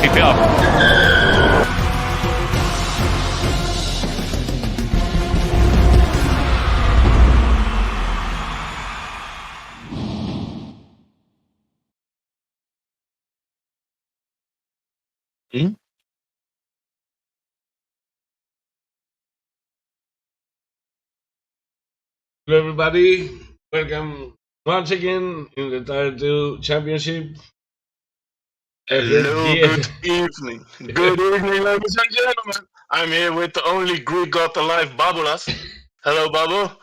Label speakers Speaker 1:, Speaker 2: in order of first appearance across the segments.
Speaker 1: Keep it up.
Speaker 2: Hello everybody, welcome once again in the Tier 2 Championship.
Speaker 3: Hello, good evening. Good evening, ladies and gentlemen. I'm here with the only Greek god alive, Babulas. Hello, Babu.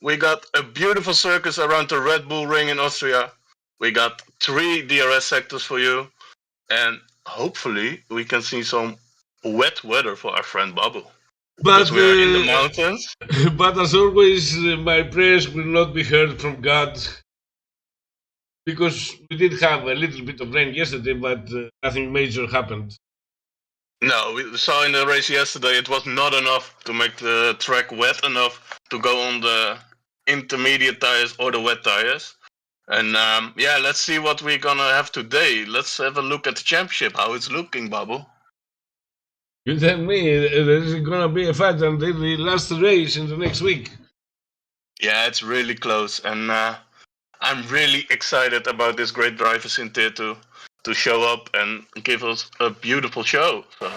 Speaker 3: We got a beautiful circus around the Red Bull Ring in Austria. We got 3 DRS sectors for you. And hopefully we can see some wet weather for our friend Babu. Because we are in the mountains.
Speaker 2: But as always, my prayers will not be heard from God. Because we did have a little bit of rain yesterday, but nothing major happened.
Speaker 3: No, we saw in the race yesterday it was not enough to make the track wet enough to go on the intermediate tires or the wet tires. And yeah, let's see what we're gonna have today. Let's have a look at the championship, how it's looking, Babu.
Speaker 2: You tell me, there's gonna be a fight until the last race in the next week.
Speaker 3: Yeah, it's really close, and I'm really excited about this great drivers in Tier 2 to show up and give us a beautiful show. So,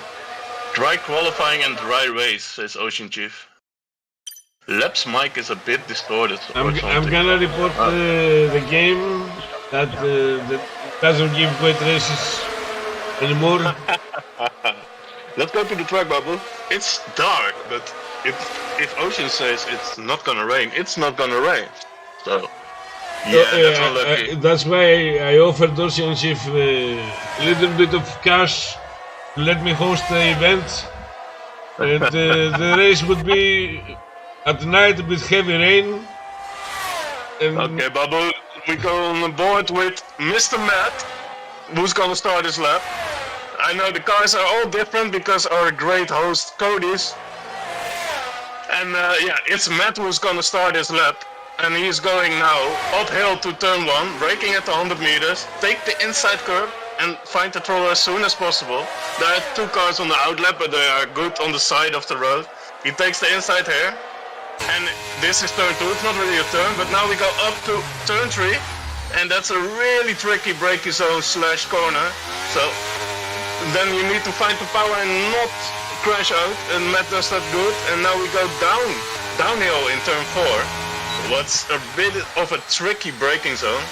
Speaker 3: dry qualifying and dry race, says Ocean Chief. Lab's mic is a bit distorted.
Speaker 2: I'm gonna report the game that doesn't give wet races anymore.
Speaker 3: Let's go to the track, Babu. It's dark, but if Ocean says it's not gonna rain, it's not gonna rain. So, yeah, that's unlucky.
Speaker 2: That's why I offered Austrian Chief a little bit of cash to let me host the event. And the race would be at night with heavy rain. And
Speaker 3: okay, Babu, we go on the board with Mr. Matt, who's gonna start his lap. I know the cars are all different because our great host Cody's. And yeah, it's Matt who's gonna start his lap. And he's going now uphill to turn 1, braking at 100 meters, take the inside curb and find the throttle as soon as possible. There are 2 cars on the outlap, but they are good on the side of the road. He takes the inside here. And this is turn 2, it's not really a turn, but now we go up to turn 3. And that's a really tricky braking zone / corner. So then you need to find the power and not crash out, and Matt does that good. And now we go downhill in turn 4. What's a bit of a tricky braking zone.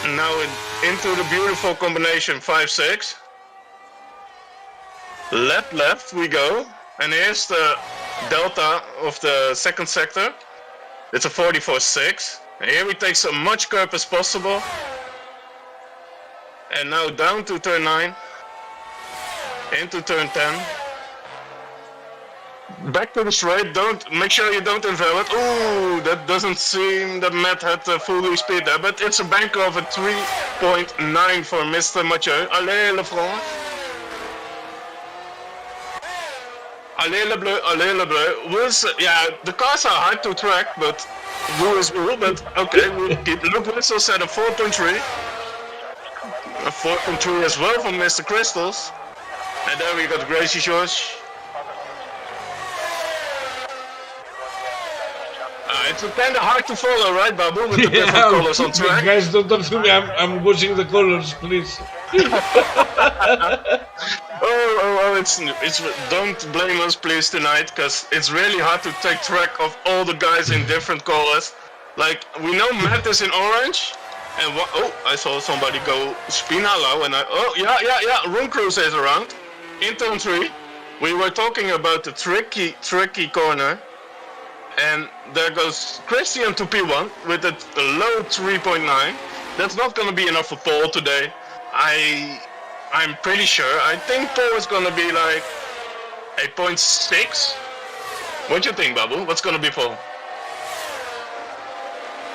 Speaker 3: And now into the beautiful combination 5-6. Left we go. And here's the delta of the second sector. It's a 44.6. And here we take as much curb as possible. And now down to turn 9. Into turn 10. Back to the straight, make sure you don't invalid. Ooh, that doesn't seem that Matt had full speed there, but it's a banker of a 3.9 for Mr. Mathieu. Allez le franc. Allez le bleu, allez le bleu. Yeah, the cars are hard to track, but who is who, but okay, we keep look whistle set a 4.3. A 4.3 as well from Mr. Crystals. And then we got Gracie George. It's kind of hard to follow, right, Babu, with the different colors on track?
Speaker 2: Guys, don't talk to me. I'm watching the colors, please.
Speaker 3: It's don't blame us, please, tonight, because it's really hard to take track of all the guys in different colors. Like, we know Matt is in orange, and I saw somebody go Spinalo, and Room Cruise is around. In turn 3, we were talking about the tricky corner. And there goes Christian to P1 with a low 3.9. That's not going to be enough for Paul today. I'm pretty sure. I think Paul is going to be like a 0.6. What do you think, Babu? What's going to be Paul?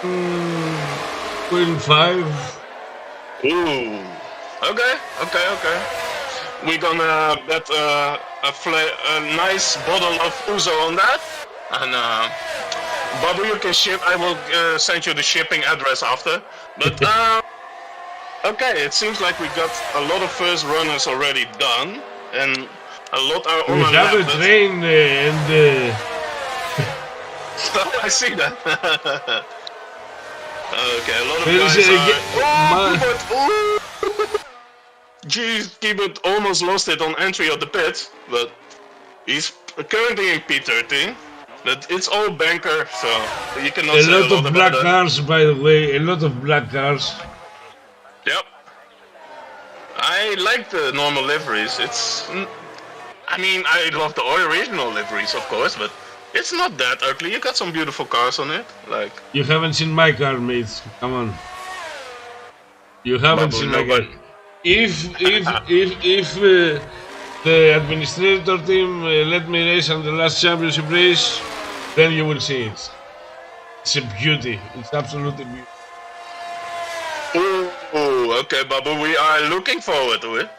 Speaker 2: 0.5.
Speaker 3: Ooh. Okay. We're gonna bet a nice bottle of Ouzo on that. And Babu, you can ship. I will send you the shipping address after. But okay, it seems like we got a lot of first runners already done, and a lot are on
Speaker 2: We
Speaker 3: our
Speaker 2: have
Speaker 3: lap.
Speaker 2: a train and.
Speaker 3: I see that. Okay, a lot of
Speaker 2: There is
Speaker 3: guys
Speaker 2: a
Speaker 3: Jeez, Keyboard almost lost it on entry of the pit, but he's currently in P13. But it's all banker, so you cannot
Speaker 2: A
Speaker 3: say
Speaker 2: lot of
Speaker 3: about
Speaker 2: black
Speaker 3: that.
Speaker 2: cars, by the way. A lot of black cars.
Speaker 3: Yep. I like the normal liveries. I mean, I love the original liveries, of course, but it's not that ugly. You got some beautiful cars on it, like.
Speaker 2: You haven't seen my car, mates. Come on. You haven't seen my car. If the administrator team let me race on the last championship race, then you will see it. It's a beauty. It's absolutely beautiful.
Speaker 3: Ooh, okay, Babu, we are looking forward to it.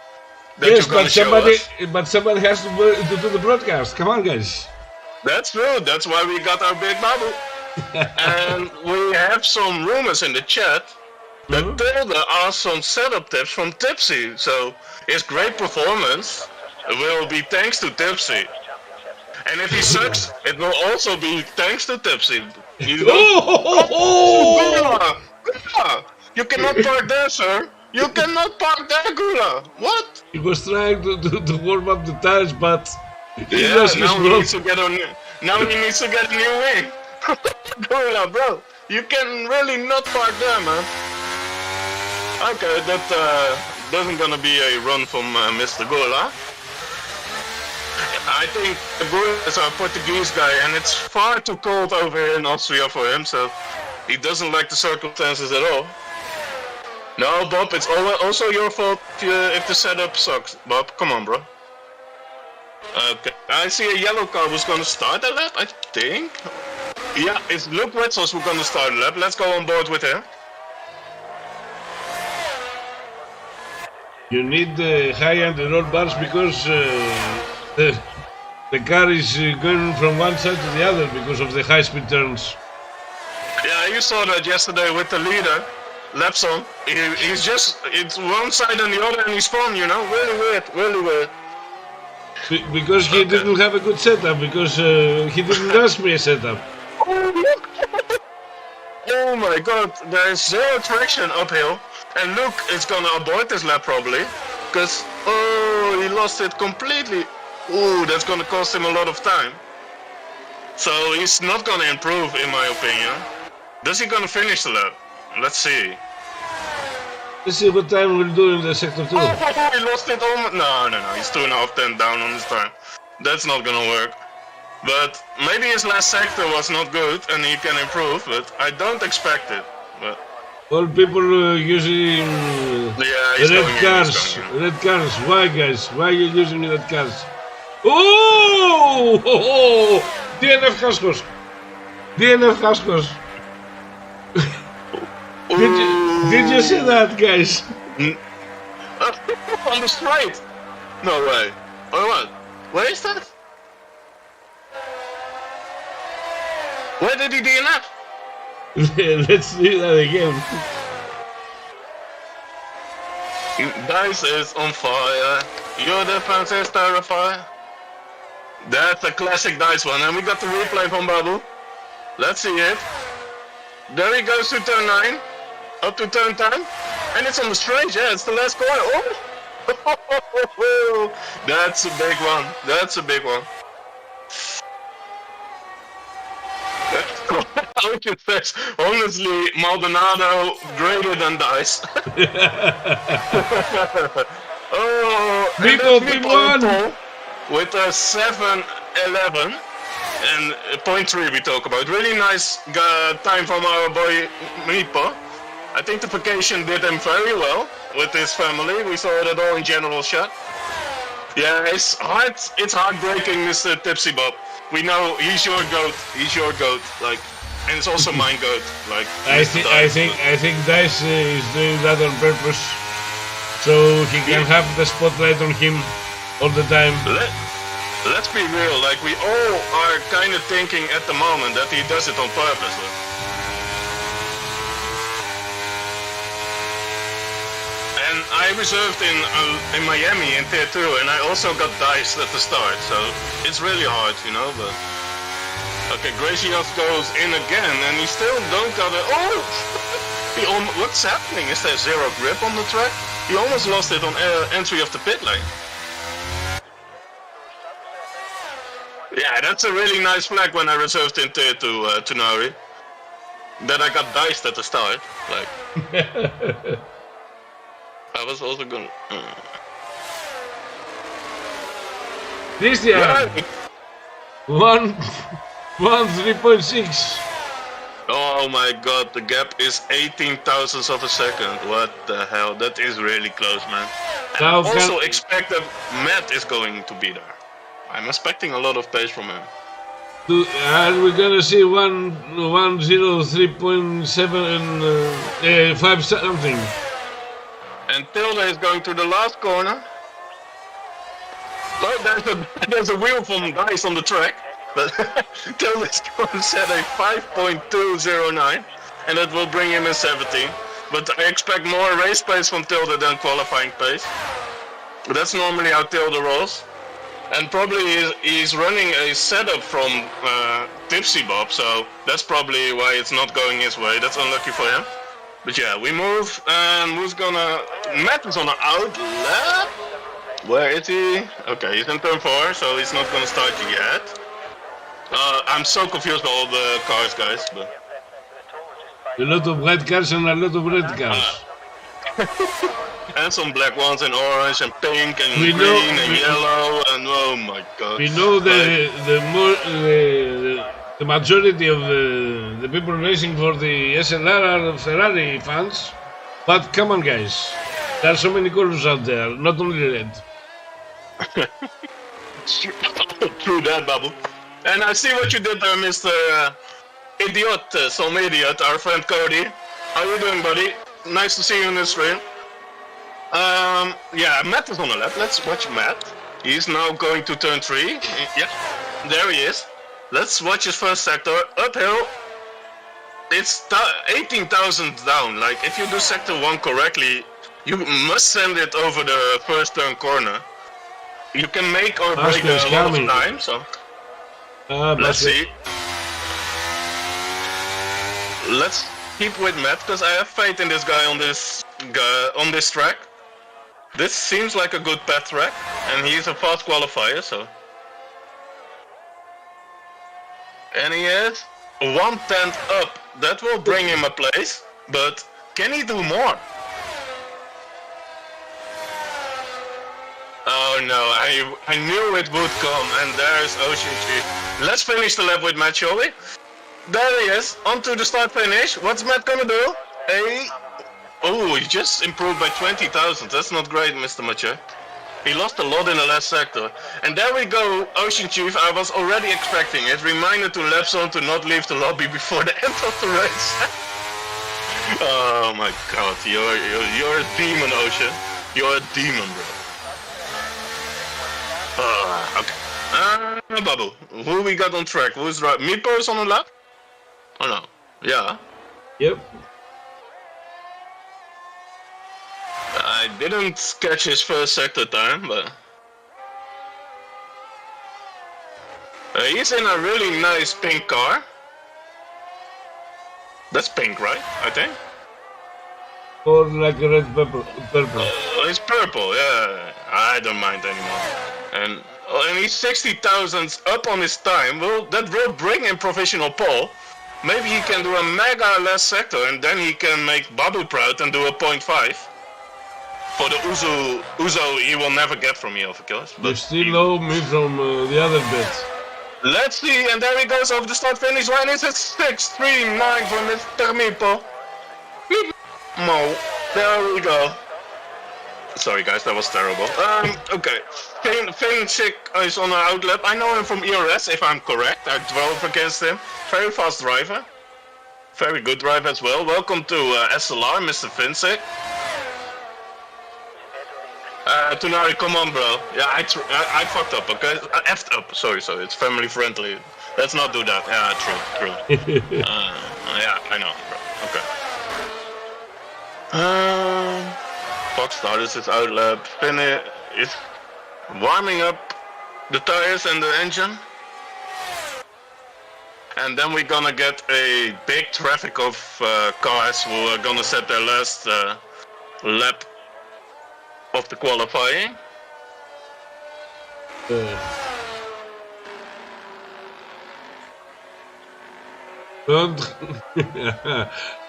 Speaker 2: Yes, but somebody has to do the broadcast. Come on, guys.
Speaker 3: That's true. That's why we got our big Babu. And we have some rumors in the chat that Tilda asked some setup tips from Tipsy. So his great performance will be thanks to Tipsy. And if he sucks, it will also be thanks to Tipsy. Gula! You cannot park there, sir. You cannot park there, Gula. What?
Speaker 2: He was trying to warm up the tires, but
Speaker 3: now he needs to get a new wing. Gula, bro, you can really not park there, man. Okay, that doesn't gonna be a run from Mr. Gula. I think Gula is a Portuguese guy, and it's far too cold over here in Austria for him, so he doesn't like the circumstances at all. No, Bob, it's also your fault if the setup sucks. Bob, come on, bro. Okay, I see a yellow car who's gonna start a lap, I think. Yeah, it's Luke Wetzels who's gonna start a lap. Let's go on board with him.
Speaker 2: you need the high-end roll bars because the car is going from one side to the other because of the high-speed turns.
Speaker 3: Yeah, you saw that yesterday with the leader, Lapson. It's one side and the other and he's fun, you know? Really weird.
Speaker 2: Because he didn't have a good setup, because he didn't ask me a setup.
Speaker 3: Oh my god, there's zero traction uphill. And Luke is gonna abort this lap probably. Because, he lost it completely. Ooh, that's gonna cost him a lot of time. So he's not gonna improve in my opinion. Does he gonna finish the lap? Let's see.
Speaker 2: Let's see what time we'll do in the sector 2.
Speaker 3: Oh, he lost it almost. No, he's 2.5 down on his time. That's not gonna work. But maybe his last sector was not good and he can improve, but I don't expect it. But
Speaker 2: all people using red cars. Red cars. Why, guys? Why are you using red cars? Oh! DNF Cascos. DNF Cascos. Did you see that, guys?
Speaker 3: On the straight? No way. Or what? Where is that? Where did he DNF?
Speaker 2: Let's do that again.
Speaker 3: Dice is on fire. Your defense is terrified. That's a classic Dice one, and we got the replay from Babu. Let's see it. There he goes to turn 9, up to turn 10, and it's on the straight. Yeah, it's the last corner. Oh, that's a big one. That's a big one. Ocean says, honestly, Maldonado greater than Dice. Oh,
Speaker 2: Meepo P1
Speaker 3: with a 7:11 and 0.3 we talk about. Really nice time from our boy Meepo. I think the vacation did him very well with his family. We saw it all in general shot. Yeah, it's hard. It's heartbreaking, Mr. Tipsy Bob. We know he's your goat. He's your goat. Like, and it's also my goat. Like,
Speaker 2: I think Dice is doing that on purpose, so he can have the spotlight on him all the time.
Speaker 3: Let's be real. Like, we all are kind of thinking at the moment that he does it on purpose. And I reserved in Miami in Tier 2, and I also got Dice at the start, so it's really hard, you know, but... Okay, Gracious goes in again, and he still don't got it. Oh! What's happening? Is there zero grip on the track? He almost lost it on entry of the pit lane. Yeah, that's a really nice flag when I reserved in Tier 2 to Nari. That I got diced at the start, like... I was also gonna...
Speaker 2: Christian!
Speaker 3: Yeah.
Speaker 2: 3.6.
Speaker 3: Oh my god, the gap is 18 thousandths of a second. What the hell? That is really close, man. And I also expect that Matt is going to be there. I'm expecting a lot of pace from him.
Speaker 2: And we're gonna see 103.7 5 something.
Speaker 3: And Tilde is going to the last corner. Oh, there's a wheel from Dice on the track. But Tilde is going to set a 5.209. And that will bring him in 17. But I expect more race pace from Tilde than qualifying pace. But that's normally how Tilde rolls. And probably he's running a setup from Tipsy Bob. So that's probably why it's not going his way. That's unlucky for him. But yeah, we move, and who's gonna... Matt is on an outlet. Where is he? Okay, he's in turn 4, so he's not gonna start yet. I'm so confused by all the cars, guys. But...
Speaker 2: A lot of white cars and a lot of red cars.
Speaker 3: And some black ones, and orange, and pink, and green, and yellow, and oh my god.
Speaker 2: We know the majority of the people racing for the SLR are Ferrari fans, but come on guys, there are so many colors out there, not only red.
Speaker 3: True that, Babu. And I see what you did there, Mr. Idiot, some idiot, our friend Cody. How you doing, buddy? Nice to see you in the stream. Yeah, Matt is on the lap. Let's watch Matt. He's now going to turn 3. Yeah, there he is. Let's watch his first sector. Uphill. It's 18,000 down. Like, if you do sector 1 correctly, you must send it over the first turn corner. You can make or break a lot of time, so... let's see. Let's keep with Matt, because I have faith in this guy on this track. This seems like a good path track, and he's a fast qualifier, so... And he is 1/10 up. That will bring him a place, but can he do more? Oh no, I knew it would come, and there's Ocean Chief. Let's finish the lap with Matt, shall we? There he is, on to the start finish. What's Matt gonna do? Oh, he just improved by 20,000. That's not great, Mr. Mathieu. He lost a lot in the last sector. And there we go, Ocean Chief. I was already expecting it. Reminder to lap zone to not leave the lobby before the end of the race. Oh my god, you're a demon, Ocean. You're a demon, bro. Okay. Babu, who we got on track? Who's right? Meepo is on the lap? Oh no. Yeah.
Speaker 2: Yep.
Speaker 3: I didn't catch his first sector time, but he's in a really nice pink car. That's pink, right? I think.
Speaker 2: Or like a red purple.
Speaker 3: It's purple, yeah. I don't mind anymore. And he's 60,000 up on his time. Well, that will bring him professional pole. Maybe he can do a mega last sector and then he can make Babu proud and do a 0.5. For the Uzo he will never get from me, of course.
Speaker 2: But still owe me from the other bits.
Speaker 3: Let's see, and there he goes over the start-finish line. It's a 6.39 for Mr. Meepo. Mo, there we go. Sorry guys, that was terrible. Okay. Feinsick is on an outlap. I know him from ERS, if I'm correct. I drove against him. Very fast driver. Very good driver as well. Welcome to SLR, Mr. Feinsick. Tunari, come on, bro. Yeah, I fucked up, okay? I effed up. Sorry, it's family friendly. Let's not do that. Yeah, true. Yeah, I know, bro. Okay. Fox started his outlap. Finny is warming up the tires and the engine. And then we're gonna get a big traffic of cars who are gonna set their last lap of the qualifying.
Speaker 2: Don't.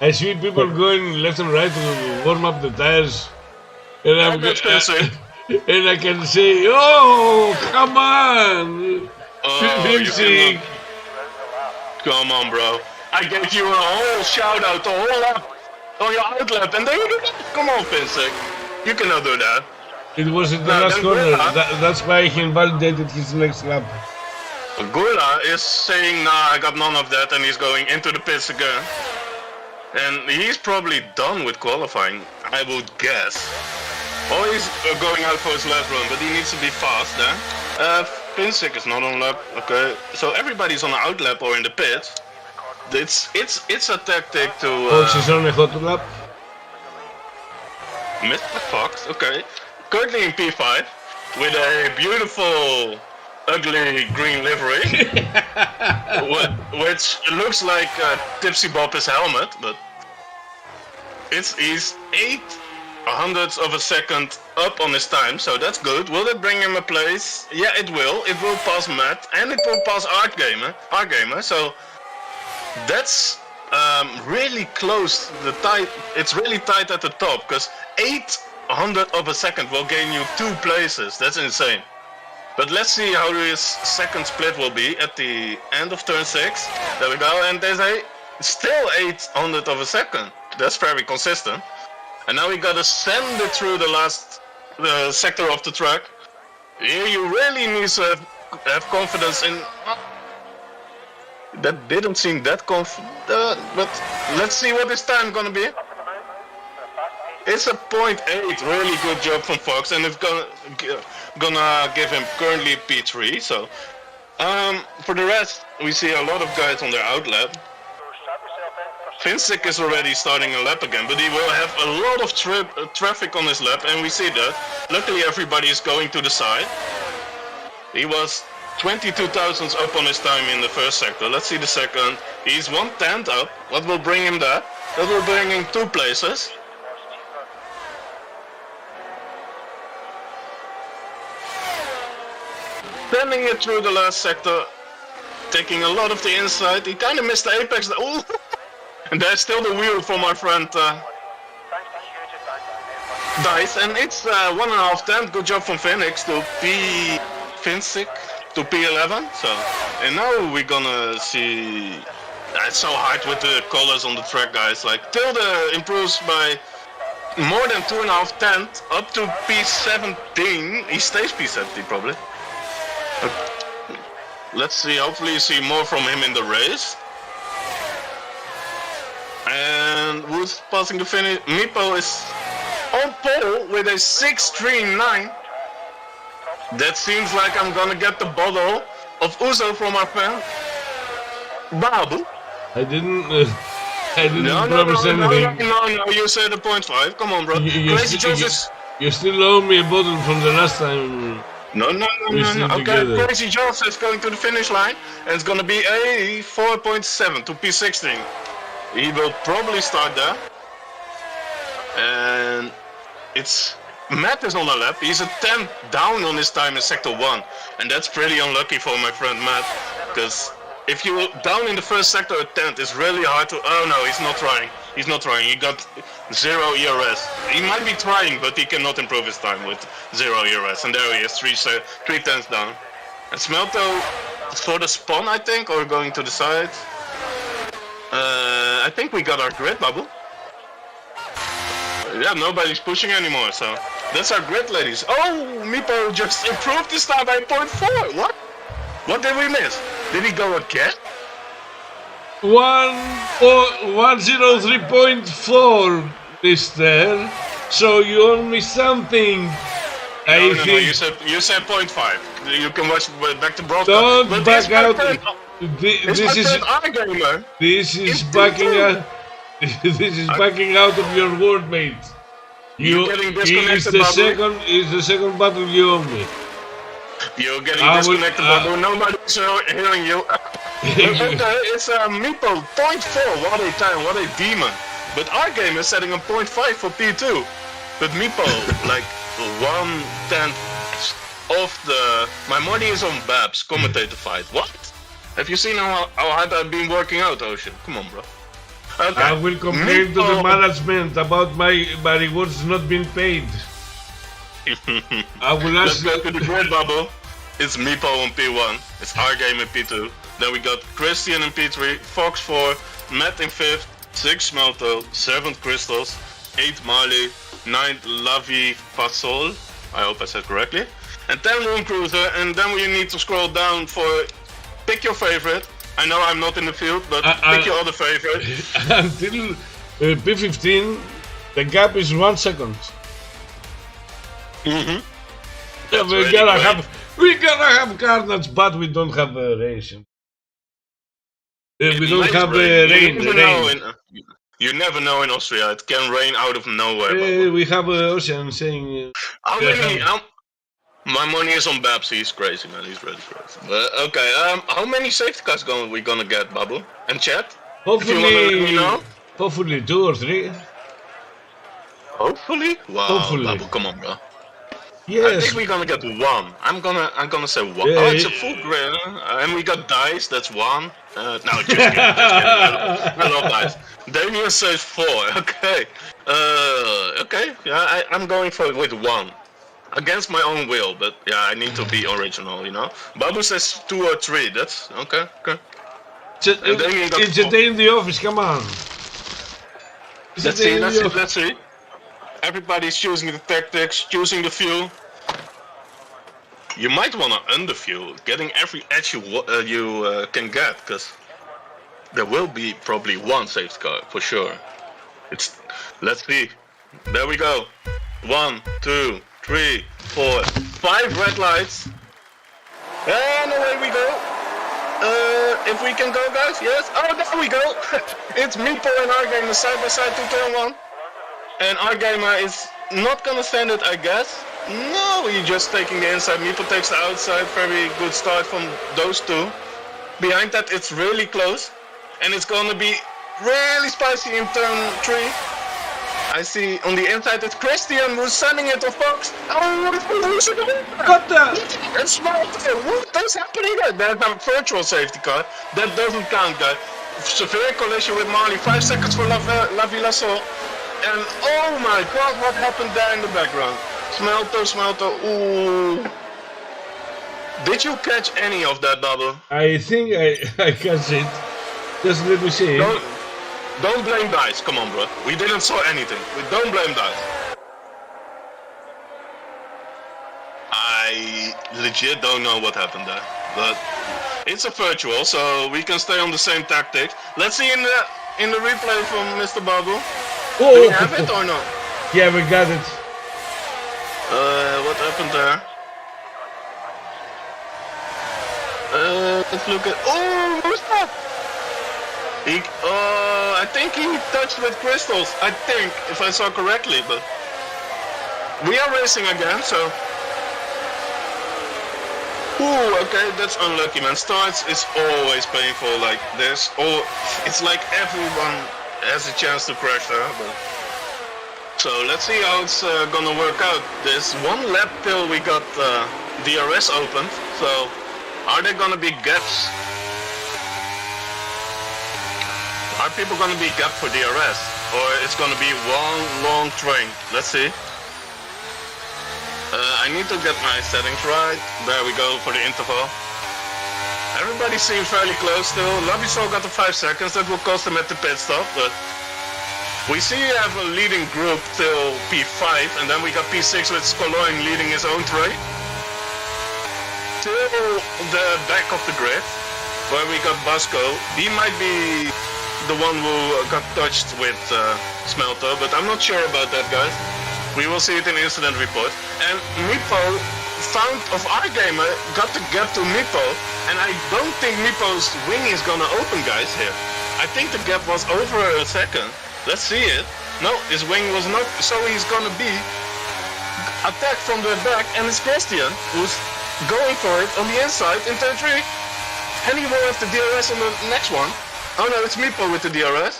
Speaker 2: I see people going left and right to warm up the tires, and and I can say, "Oh, come on, Feinsick."
Speaker 3: Come on, bro. I gave you a whole shout out, a whole lap on your outlap, and then you do that. Come on, Feinsick. You cannot do that.
Speaker 2: It was in the last corner. That's why he invalidated his next lap.
Speaker 3: Gula is saying, nah, I got none of that, and he's going into the pits again. And he's probably done with qualifying, I would guess. Or he's going out for his last run, but he needs to be fast, eh? Feinsick is not on lap, okay. So everybody's on the outlap or in the pits. It's a tactic to...
Speaker 2: Fox is on a hot lap.
Speaker 3: Mr. Fox, okay. Currently in P5 with a beautiful, ugly green livery, which looks like Tipsy Bop's helmet, but he's 0.08 of a second up on his time, so that's good. Will it bring him a place? Yeah, it will. It will pass Matt and it will pass Artgamer. So that's really close. It's really tight at the top because 0.08 of a second will gain you 2 places. That's insane. But let's see how his second split will be at the end of turn 6. There we go, and there's still 0.08 of a second. That's very consistent. And now we gotta send it through the last sector of the track. Here you really need to have confidence in... That didn't seem that confident, but let's see what his time gonna be. It's a 0.8, really good job from Fox, and it's gonna give him currently P3. So, for the rest, we see a lot of guys on their outlap. Feinsick is already starting a lap again, but he will have a lot of traffic on his lap, and we see that. Luckily, everybody is going to the side. He was 22 thousandths up on his time in the first sector. Let's see the second. He's 1/10 up. What will bring him that? That will bring him 2 places. Sending it through the last sector, taking a lot of the inside. He kind of missed the apex. Ooh. And there's still the wheel for my friend Dice, and it's 1.5 Good job from Phoenix to Feinsick to P11. So, and now we're gonna see. It's so hard with the colors on the track, guys. Like Tilde improves by more than 2.5 up to P17. He stays P17 probably. Let's see, hopefully you see more from him in the race. And who's passing the finish? Meepo is on pole with a 6.39. That seems like I'm gonna get the bottle of Uzo from our friend Babu.
Speaker 2: I didn't. I didn't
Speaker 3: No,
Speaker 2: promise anything.
Speaker 3: no, you said a 0.5. Come on, bro.
Speaker 2: You
Speaker 3: Crazy Jones is...
Speaker 2: you still owe me a bottle from the last time
Speaker 3: No.
Speaker 2: we still
Speaker 3: Okay,
Speaker 2: together.
Speaker 3: Crazy Jones is going to the finish line, and it's gonna be a 4.7 to P16. He will probably start there. And it's... Matt is on a lap. He's a 10 down on his time in Sector 1. And that's pretty unlucky for my friend Matt, because if you're down in the first sector at 10th, it's really hard to... Oh no, he's not trying. He's not trying. He got 0 ERS. He might be trying, but he cannot improve his time with 0 ERS. And there he is, 3 tenths down. And Smelto for the spawn, I think, or going to the side. I think we got our grid bubble. Yeah, nobody's pushing anymore, so that's our grid, ladies. Oh, Meepo just improved his time by 0.4. What? What did we miss? Did he go again?
Speaker 2: 103.4, mister. So you owe me something.
Speaker 3: No, you said 0.5. You can watch back to broadcast.
Speaker 2: Don't
Speaker 3: but
Speaker 2: back out.
Speaker 3: This
Speaker 2: is backing out. This is backing out of your word, mate. It's the second battle you owe me.
Speaker 3: You're getting disconnected, but nobody's hearing you. Okay, it's Meepo 0.4. What a time, what a demon. But our game is setting a 0.5 for P2. But Meepo, like 1/10 of the... My money is on Babs commentator fight. What? Have you seen how hard I've been working out, Ocean? Come on, bro. Okay.
Speaker 2: I will complain to the management about my rewards not being paid. I will ask...
Speaker 3: Let's go to the grid bubble. It's Meepo on P1. It's our game in P2. Then we got Christian in P3, Fox 4, Matt in 5th, 6 Smelto, 7 Crystals, 8 Marley, 9 Lavi Fasol. I hope I said correctly. And 10 Room Cruiser, and then we need to scroll down for... Pick your favorite. I know I'm not in the field, but pick your other favorite.
Speaker 2: Until P15, the gap is 1 second.
Speaker 3: Mm-hmm.
Speaker 2: Yeah, we gotta have Carnage, but we don't have a racing. We don't have rain.
Speaker 3: You never know in Austria. It can rain out of nowhere.
Speaker 2: We have Ocean saying...
Speaker 3: How many... My money is on Babs. He's crazy, man. He's really crazy. But okay, how many safety cars we gonna get, Babu? And chat?
Speaker 2: Hopefully,
Speaker 3: if you wanna let me know?
Speaker 2: Hopefully 2 or 3.
Speaker 3: Hopefully? Wow,
Speaker 2: hopefully.
Speaker 3: Babu, come on, bro.
Speaker 2: Yes.
Speaker 3: I think we're gonna get 1. I'm gonna say 1.
Speaker 2: Yeah,
Speaker 3: oh, it's a full grid. And we got dice. That's 1. No, just kidding. I love dice. Damien says 4. Okay. Okay. Yeah, I'm going with 1. Against my own will, but yeah, I need to be original, you know. Babu says 2 or 3. That's okay. Okay.
Speaker 2: It's a day in the office. Come on.
Speaker 3: Let's see. Everybody's choosing the tactics, choosing the fuel. You might want to underfuel, getting every edge you can get, because there will be probably 1 safety car for sure. Let's see. There we go. 1, 2, 3, 4, 5 red lights. And away we go. If we can go, guys, yes. Oh, there we go. It's Meepo and our gamer side by side, 2 turn 1. And our gamer is not gonna stand it, I guess. No, he's just taking the inside. Meepo takes the outside. Very good start from those 2. Behind that, it's really close. And it's gonna be really spicy in turn 3. I see on the inside it's Christian who's sending it to Fox. Oh,
Speaker 2: What the?
Speaker 3: It's smart. What's happening there? There's a virtual safety car. That doesn't count, guys. Severe collision with Marley. 5 seconds for La Villa Sol. And oh my god, what happened there in the background? Smelto. Ooh. Did you catch any of that, Bubble?
Speaker 2: I think I catch it. Just let me see.
Speaker 3: Don't blame dice. Come on, bro. We didn't saw anything. We don't blame dice. I legit don't know what happened there, but it's a virtual, so we can stay on the same tactics. Let's see in the replay from Mr. Babu.
Speaker 2: Oh.
Speaker 3: Do we have it or not?
Speaker 2: Yeah, we got it.
Speaker 3: What happened there? Let's look at. Oh, who's that? I think he touched with crystals. I think, if I saw correctly, but we are racing again, so. Ooh, okay, that's unlucky, man. Starts is always painful. Like it's like everyone has a chance to crash there. But so let's see how it's gonna work out. There's one lap till we got DRS opened. So are there gonna be gaps? Are people gonna be gapped for DRS, or it's gonna be one long train? Let's see. I need to get my settings right. There we go for the interval. Everybody seems fairly close still. Labisol got the 5 seconds. That will cost him at the pit stop, but we see you have a leading group till P5, and then we got P6 with Skoloin leading his own trade. Till the back of the grid, where we got Basco. He might be the one who got touched with Smelter, but I'm not sure about that, guys. We will see it in incident report. And Meepo, found of our gamer, got the gap to Meepo, and I don't think Meepo's wing is gonna open, guys, here. I think the gap was over a second. Let's see it. No, his wing was not, so he's gonna be attacked from the back, and it's Christian who's going for it on the inside in turn 3. And he will have the DRS on the next one. Oh no, it's Meepo with the DRS.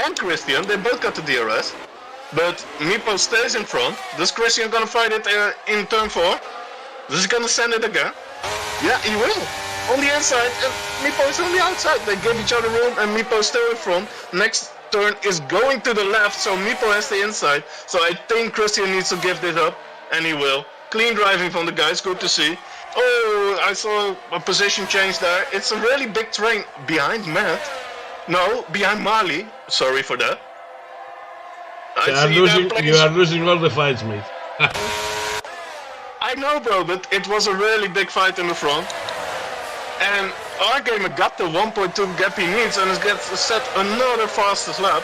Speaker 3: And Christian, they both got the DRS. But Meepo stays in front. Does Christian gonna fight it in turn 4? Is he gonna send it again? Yeah, he will. On the inside, and Meepo is on the outside. They give each other room, and Meepo still in front. Next turn is going to the left, so Meepo has the inside. So I think Christian needs to give this up, and he will. Clean driving from the guys, good to see. Oh, I saw a position change there. It's a really big train behind Matt. No, behind Mali. Sorry for that.
Speaker 2: You are losing all the fights, mate.
Speaker 3: I know, bro, but it was a really big fight in the front. And our gamer got the 1.2 gap he needs and gets set another fastest lap.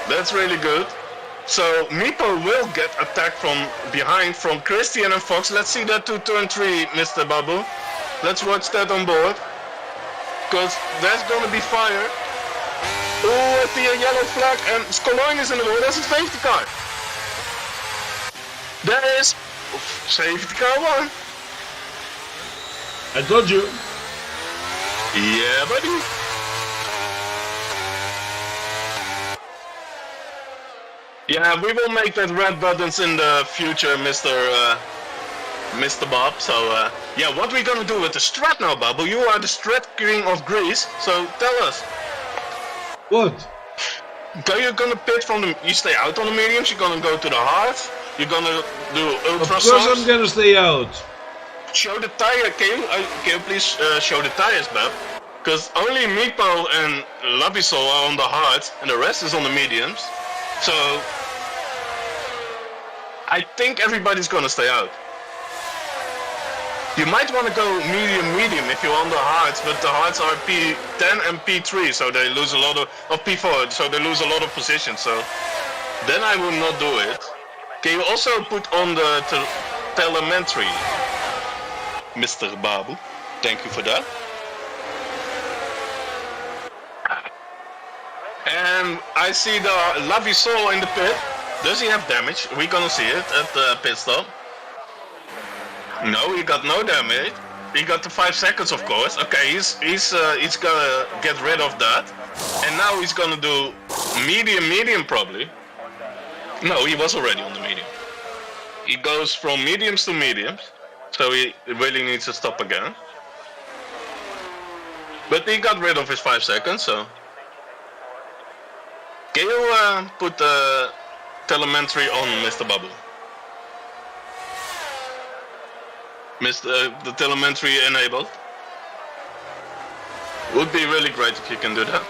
Speaker 3: That's really good. So Meepo will get attacked from behind from Christian and Fox. Let's see that to turn 3, Mr. Babu. Let's watch that on board. Because there's gonna be fire. Oh, at the yellow flag, and Skoloin is in the way. That's a safety car. There is safety car 1.
Speaker 2: I told you.
Speaker 3: Yeah, buddy. Yeah, we will make that red buttons in the future, Mr. Bob. So, yeah, what we gonna do with the strat now, Babu? You are the strat king of Greece, so tell us.
Speaker 2: What?
Speaker 3: You're gonna pit from the... You stay out on the mediums, you're gonna go to the hards, you're gonna do ultra.
Speaker 2: Of course I'm gonna stay out.
Speaker 3: Show the tire, can you please show the tires, Bab? Because only Meepo and Labisol are on the hards, and the rest is on the mediums. So... I think everybody's gonna stay out. You might want to go medium if you're on the hards, but the hards are P10 and P3, so they lose a lot of P4, so they lose a lot of position. So then I will not do it. Can you also put on the telemetry, Mr. Babu? Thank you for that. And I see the Labisol in the pit. Does he have damage? We're gonna see it at the pit stop. No, he got no damage. He got the 5 seconds, of course. Okay, he's gonna get rid of that. And now he's gonna do medium probably. No, he was already on the medium. He goes from mediums to mediums. So he really needs to stop again. But he got rid of his 5 seconds, so... Can you put the telemetry on, Mr. Babu? The telemetry enabled. Would be really great if you can do that.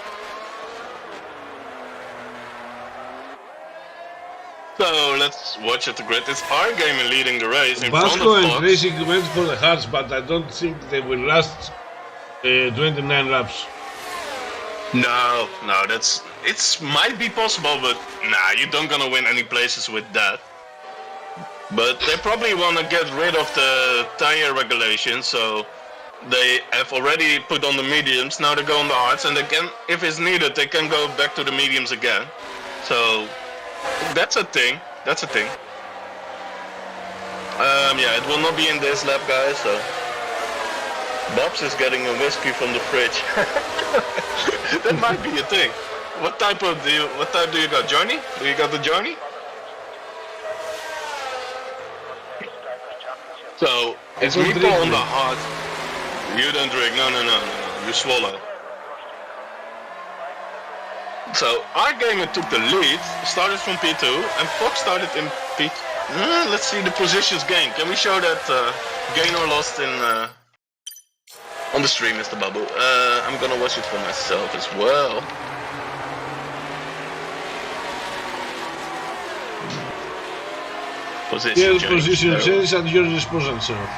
Speaker 3: So let's watch at the grid. It's our gamer leading the race in front of
Speaker 2: Basco
Speaker 3: Fox.
Speaker 2: and Racing went for the hards, but I don't think they will last 29 laps.
Speaker 3: No, it's might be possible, but nah, you don't gonna win any places with that. But they probably want to get rid of the tire regulation, so they have already put on the mediums. Now they go on the hards, and they can, if it's needed, they can go back to the mediums again. So that's a thing. That's a thing. Yeah, it will not be in this lap, guys. So Bob's is getting a whiskey from the fridge. That might be a thing. What type do you got? Johnny? Do you got the Johnny? So it's meatball on the hard. You don't drink. No. You swallow. So our gamer took the lead, started from P2, and Fox started in P. Let's see the positions gained. Can we show that gain or lost in on the stream, Mr. Babu? I'm gonna watch it for myself as well. Position
Speaker 2: change at your disposal, sir.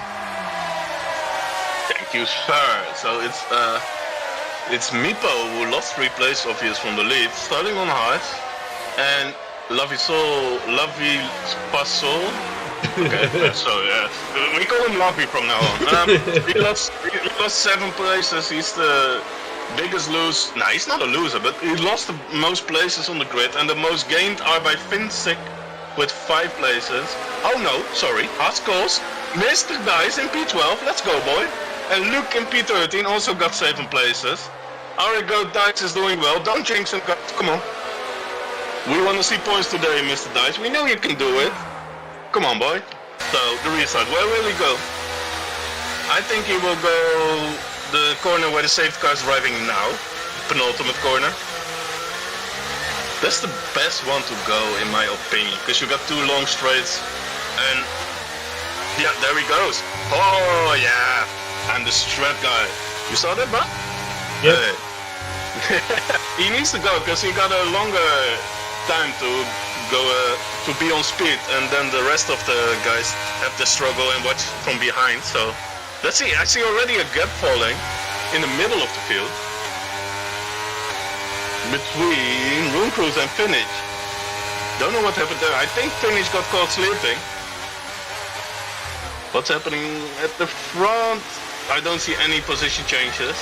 Speaker 3: Thank you, sir. So it's Mipo who lost 3 places, obvious, from the lead, starting on hard, and Lovey Passo. Okay, so yeah, we call him Lovey from now on. He lost 7 places. He's the biggest loser. Nah, he's not a loser, but he lost the most places on the grid, and the most gained are by Finsick with 5 places. Oh no, sorry, Haskell's, Mr. Dice in P12, let's go boy. And Luke in P13 also got 7 places. Our go Dice is doing well, don't jinx him guys, come on. We want to see points today, Mr. Dice, we know you can do it. Come on boy. So, the restart, where will he go? I think he will go the corner where the safety car is driving now. Penultimate corner. That's the best one to go in my opinion, because you got 2 long straights, and yeah, there he goes. Oh yeah, I'm the strat guy. You saw that, bro?
Speaker 2: Yeah.
Speaker 3: He needs to go because he got a longer time to go to be on speed, and then the rest of the guys have to struggle and watch from behind. So let's see. I see already a gap falling in the middle of the field between Room Cruise and Finish. Don't know what happened there. I think Finish got caught sleeping. What's happening at the front? I don't see any position changes.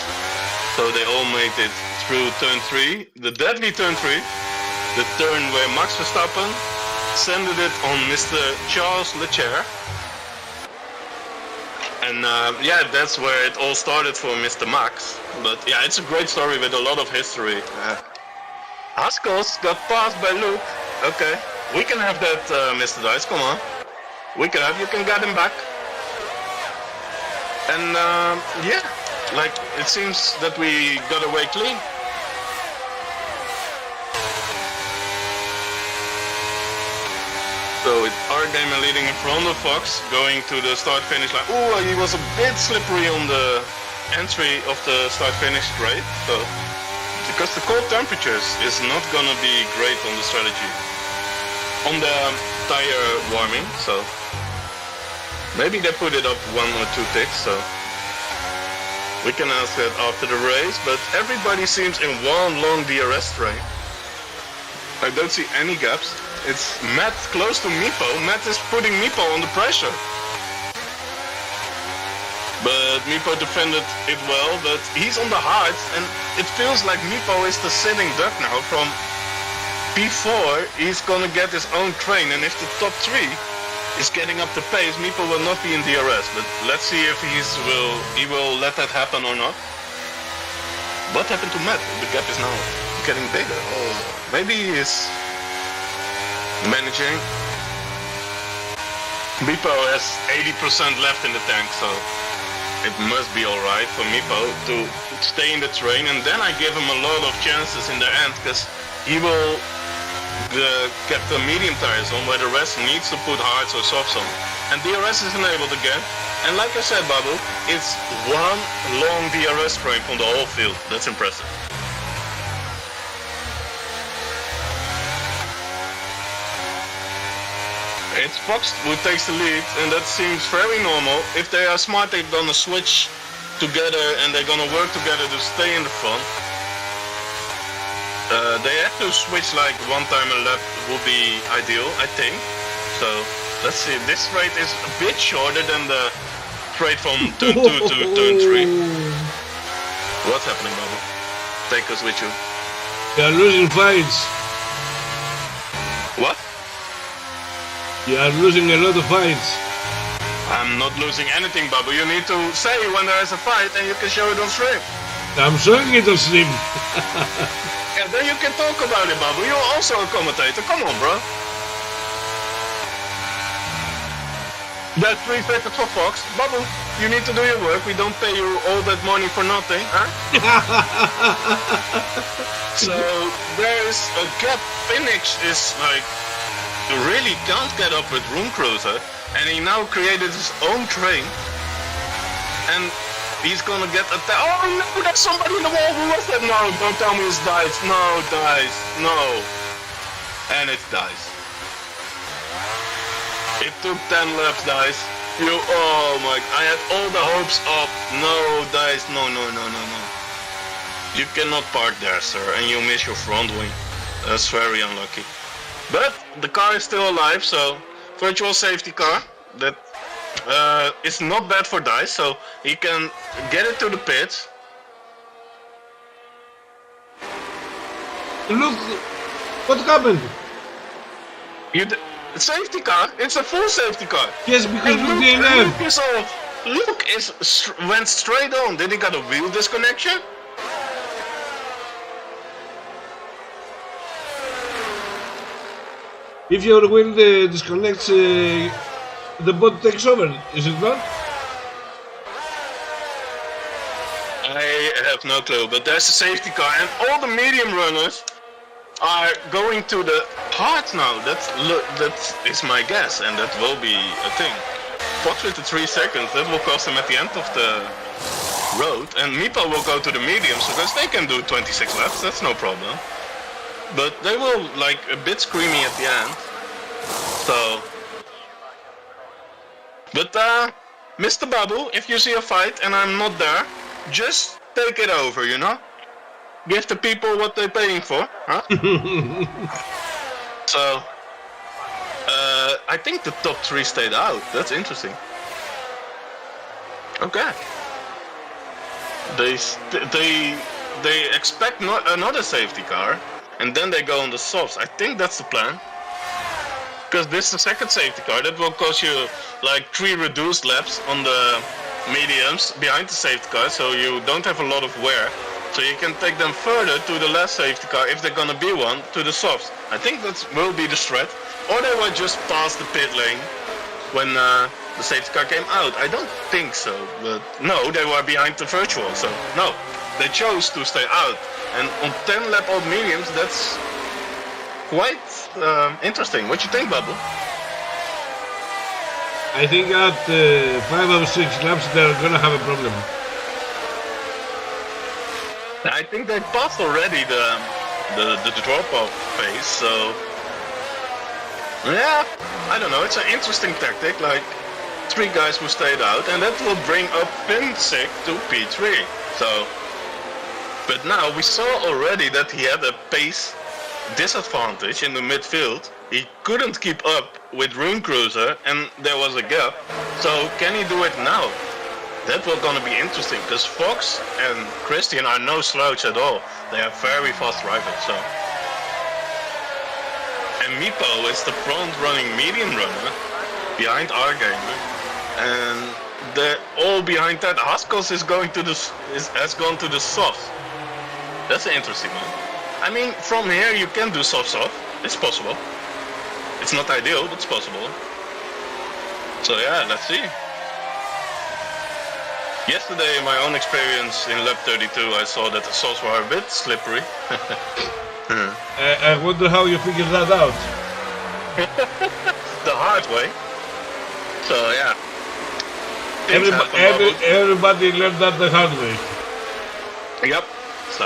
Speaker 3: So they all made it through turn 3. The deadly turn 3. The turn where Max Verstappen sended it on Mr. Charles Leclerc. And yeah, that's where it all started for Mr. Max. But yeah, it's a great story with a lot of history. Haskell's got passed by Luke. Okay, we can have that, Mr. Dice, come on. We can have, you can get him back. And yeah, like, it seems that we got away clean. So it's our gamer leading in front of Fox, going to the start-finish line. Oh, he was a bit slippery on the entry of the start-finish straight. So, because the cold temperatures is not gonna be great on the strategy, on the tire warming. So maybe they put it up 1 or 2 ticks. So we can ask that after the race. But everybody seems in one long DRS train. I don't see any gaps. It's Matt close to Mipo. Matt is putting Mipo under pressure. But Mipo defended it well, but he's on the hards, and it feels like Mipo is the sitting duck now. From P4, he's gonna get his own train, and if the top 3 is getting up the pace, Mipo will not be in DRS. But let's see if he will let that happen or not. What happened to Matt? The gap is now getting bigger. Oh, maybe he is managing. Mipo has 80% left in the tank, so it must be alright for Mipo to stay in the train, and then I give him a lot of chances in the end, because he will get the medium tires on where the rest needs to put hards or softs on. And DRS is enabled again, and like I said, Babu, it's one long DRS train from the whole field. That's impressive. It's Fox who takes the lead, and that seems very normal. If they are smart, they're gonna switch together and they're gonna work together to stay in the front. They have to switch like 1 time a lap would be ideal, I think. So let's see. This straight is a bit shorter than the straight from turn 2 to turn 3. What's happening, Bubble? Take us with you.
Speaker 2: You are losing fights.
Speaker 3: What?
Speaker 2: You are losing a lot of fights.
Speaker 3: I'm not losing anything, Bubble. You need to say when there is a fight and you can show it on stream.
Speaker 2: I'm showing it on stream.
Speaker 3: Yeah, then you can talk about it, Bubble. You're also a commentator. Come on, bro. That's 3 seconds for Fox. Bubble, you need to do your work. We don't pay you all that money for nothing, huh? So there is a gap. Phoenix is like, you really can't get up with Room Cruiser, and he now created his own train, and he's gonna get attacked. Oh no, there's somebody in the wall. Who was that? No, don't tell me it's Dice. No, Dice. No. And it's Dice. It took 10 laps, Dice. Oh my, I had all the hopes up. No, Dice, no. You cannot park there, sir, and you miss your front wing. That's very unlucky. But the car is still alive, so virtual safety car. That is not bad for Dice, so he can get it to the pits.
Speaker 2: Look, what happened?
Speaker 3: Safety car? It's a full safety car.
Speaker 2: Yes, because
Speaker 3: And
Speaker 2: we didn't have.
Speaker 3: Luke went straight on. Did he got a wheel disconnection?
Speaker 2: If your wheel disconnects, the bot takes over, is it not?
Speaker 3: I have no clue, but there's a safety car, and all the medium runners are going to the hard now. That is my guess, and that will be a thing. Fox with the 3 seconds, that will cost him at the end of the road, and Meepo will go to the mediums because they can do 26 laps. That's no problem. But they will like a bit screamy at the end. So, but Mr. Babu, if you see a fight and I'm not there, just take it over, you know? Give the people what they're paying for, huh? So, I think the top 3 stayed out. That's interesting. Okay. They expect another safety car, and then they go on the softs. I think that's the plan. Because this is the second safety car that will cost you like 3 reduced laps on the mediums behind the safety car, so you don't have a lot of wear. So you can take them further to the last safety car, if they're gonna be one, to the softs. I think that will be the strat. Or they will just pass the pit lane when the safety car came out. I don't think so, but no, they were behind the virtual, so no. They chose to stay out. And on 10 lap old mediums, that's quite interesting. What you think, Babu?
Speaker 2: I think at 5 or 6 laps they're gonna have a problem.
Speaker 3: I think they passed already the drop-off phase, so yeah, I don't know. It's an interesting tactic. Like 3 guys who stayed out, and that will bring up Pinsik to P3. So, but now we saw already that he had a pace disadvantage in the midfield. He couldn't keep up with Room Cruiser, and there was a gap. So can he do it now? That will gonna be interesting, because Fox and Christian are no slouch at all. They are very fast drivers, so. And Meepo is the front-running medium runner behind our gamer, and they're all behind that. Haskell is going to has gone to the soft. That's an interesting one. I mean, from here you can do soft. It's possible. It's not ideal, but it's possible. So yeah, let's see. Yesterday, in my own experience in lap 32, I saw that the softs were a bit slippery.
Speaker 2: I wonder how you figured that out.
Speaker 3: The hard way. So yeah.
Speaker 2: Everybody learned that the hard way.
Speaker 3: Yep. So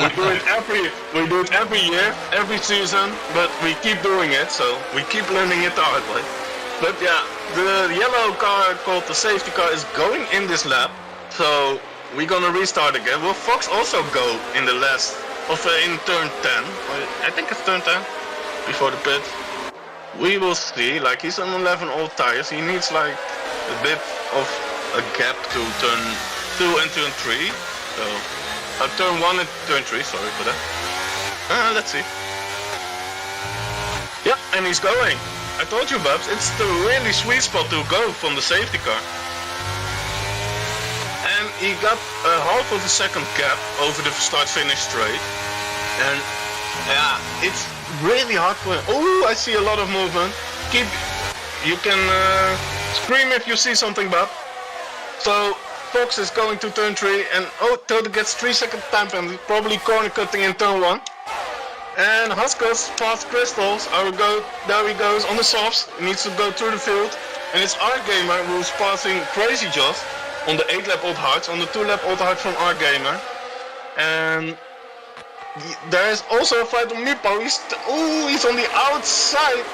Speaker 3: we do it every year, every season, but we keep doing it. So we keep learning it the hard way. But yeah, the yellow car called the safety car is going in this lap, so we're gonna restart again. Will Fox also go in the last, in turn 10? I think it's turn 10, before the pit. We will see, like he's on 11 old tires, he needs like a bit of a gap to turn 2 and turn 3. So, turn 1 and turn 3, sorry for that. Let's see. Yeah, and he's going. I told you, Babs, it's the really sweet spot to go from the safety car. And he got a half of a second gap over the start-finish straight. And yeah, it's really hard for him. Oh, I see a lot of movement. You can scream if you see something, Bab. So Fox is going to turn 3, and Toto gets 3-second time penalty, probably corner cutting in turn 1. And Haskell's past Crystals. There he goes on the softs. He needs to go through the field, and it's our gamer who's passing Crazy Joss on the 8-lap old hearts, on the 2-lap old heart from our gamer. And there is also a fight on Mipo. He's on the outside.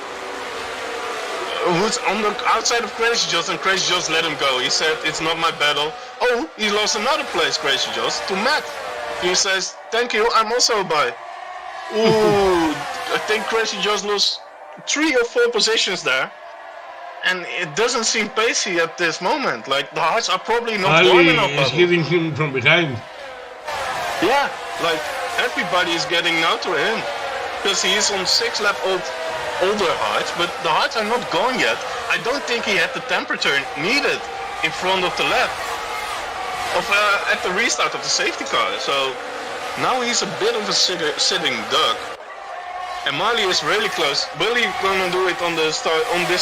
Speaker 3: Who's on the outside of Crazy Joss, and Crazy Joss let him go. He said, it's not my battle. Oh, he lost another place, Crazy Joss, to Matt. He says, thank you, I'm also a bye. Ooh, I think Crazy Joss lost 3 or 4 positions there. And it doesn't seem pacey at this moment. Like, the hearts are probably not warm enough.
Speaker 2: Ali is hitting him from behind.
Speaker 3: Yeah, like, everybody is getting now to him. Because he is on 6-lap older hearts, but the hearts are not going yet. I don't think he had the temperature needed in front of the lap. At the restart of the safety car. So, now he's a bit of a sitting duck. And Marley is really close. Billy gonna do it on this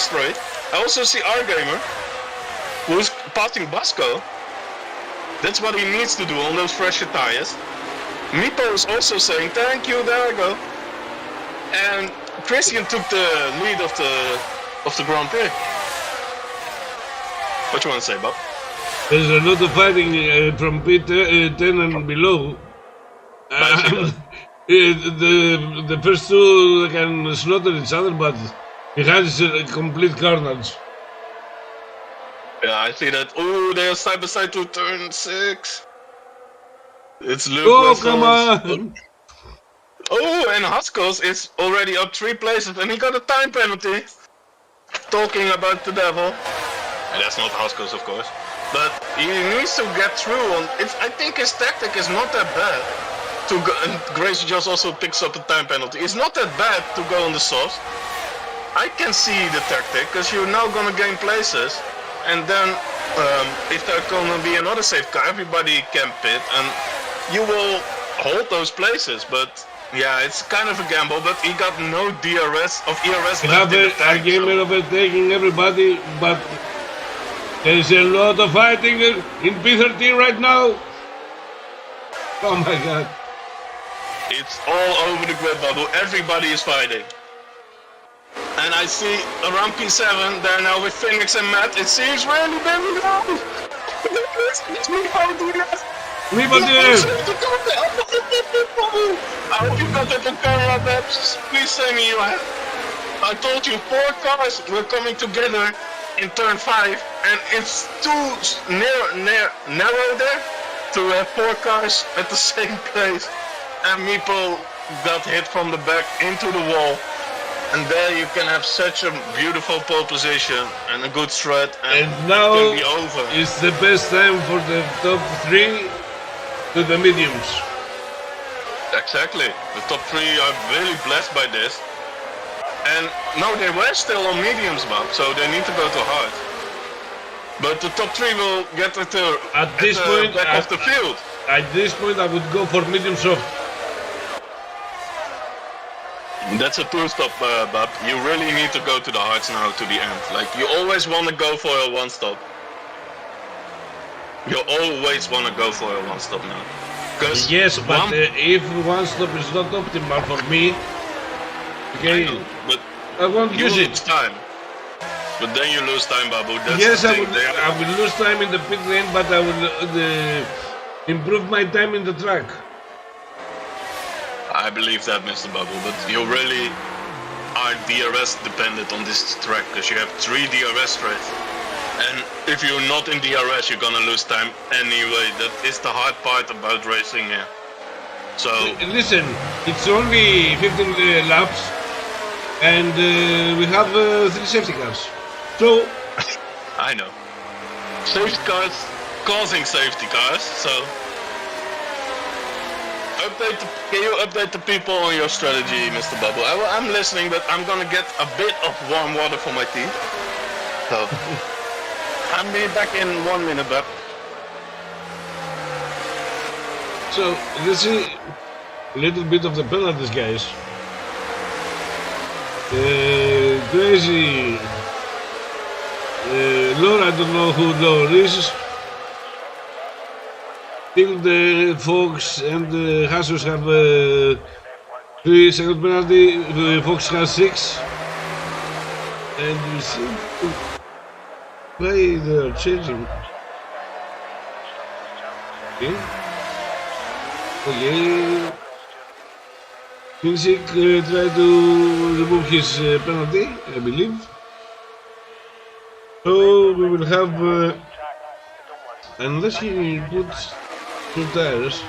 Speaker 3: straight. I also see our gamer, who's passing Basco. That's what he needs to do on those fresher tires. Mipo is also saying, thank you, there I go. And Christian took the lead of the Grand Prix. What you want to say, Bob?
Speaker 2: There's a lot of fighting from P10 and below. The first two can slaughter each other, but behind is a complete carnage.
Speaker 3: Yeah, I see that. Oh, they are side by side to turn 6. It's Luke.
Speaker 2: Oh, come on!
Speaker 3: Oh, and Haskell's is already up 3 places, and he got a time penalty. Talking about the devil. And that's not Haskell's, of course. But he needs to get through. I think his tactic is not that bad. And Gracie just also picks up a time penalty. It's not that bad to go on the softs. I can see the tactic, because you're now gonna gain places. And then, if there's gonna be another safe car, everybody can pit, and you will hold those places. But yeah, it's kind of a gamble. But he got no DRS of ERS left in the tank.
Speaker 2: Gamer overtaking everybody, but there is a lot of fighting in P13 right now. Oh my god.
Speaker 3: It's all over the grid bubble. Everybody is fighting. And I see around P7, they're now with Phoenix and Matt. It seems really very low. It's me out here.
Speaker 2: Me but there.
Speaker 3: I hope you got that on camera, Babs. Please say me you have. I told you 4 cars were coming together in turn 5, and it's too narrow there to have 4 cars at the same place. And Meeple got hit from the back into the wall. And there you can have such a beautiful pole position and a good strut, and
Speaker 2: now
Speaker 3: it can be over.
Speaker 2: It's the best time for the top 3 to the mediums.
Speaker 3: Exactly. The top 3 are really blessed by this. And no, they were still on mediums, Bob, so they need to go to hard. But the top 3 will get at the back of the field.
Speaker 2: At this point, I would go for medium soft.
Speaker 3: That's a 2-stop, Bob. You really need to go to the hards now to the end. Like, you always want to go for a 1-stop. You always want to go for a 1-stop now.
Speaker 2: Yes, but if 1-stop is not optimal for me, okay,
Speaker 3: but
Speaker 2: I won't use it.
Speaker 3: Time. But then you lose time, Babu. That's
Speaker 2: yes, I will lose time in the pit lane, but I will improve my time in the track.
Speaker 3: I believe that, Mr. Babu, but you really are DRS dependent on this track, because you have 3 DRS straight. And if you're not in DRS, you're gonna lose time anyway. That is the hard part about racing here. So
Speaker 2: listen, it's only 15 laps, and we have 3 safety cars. So
Speaker 3: I know. Safety cars causing safety cars, so can you update the people on your strategy, Mr. Bubble? I'm listening, but I'm gonna get a bit of warm water for my tea. So I'll be back in 1 minute, Bub.
Speaker 2: So let's see a little bit of the penalties, guys. Crazy. Laura, I don't know who Laura is. Still the Fox and Jesus have 3-second penalty. Fox has 6. And you see why they're changing. Okay. Okay. Kinsik tried to remove his penalty, I believe. So we will have, unless he puts new tires.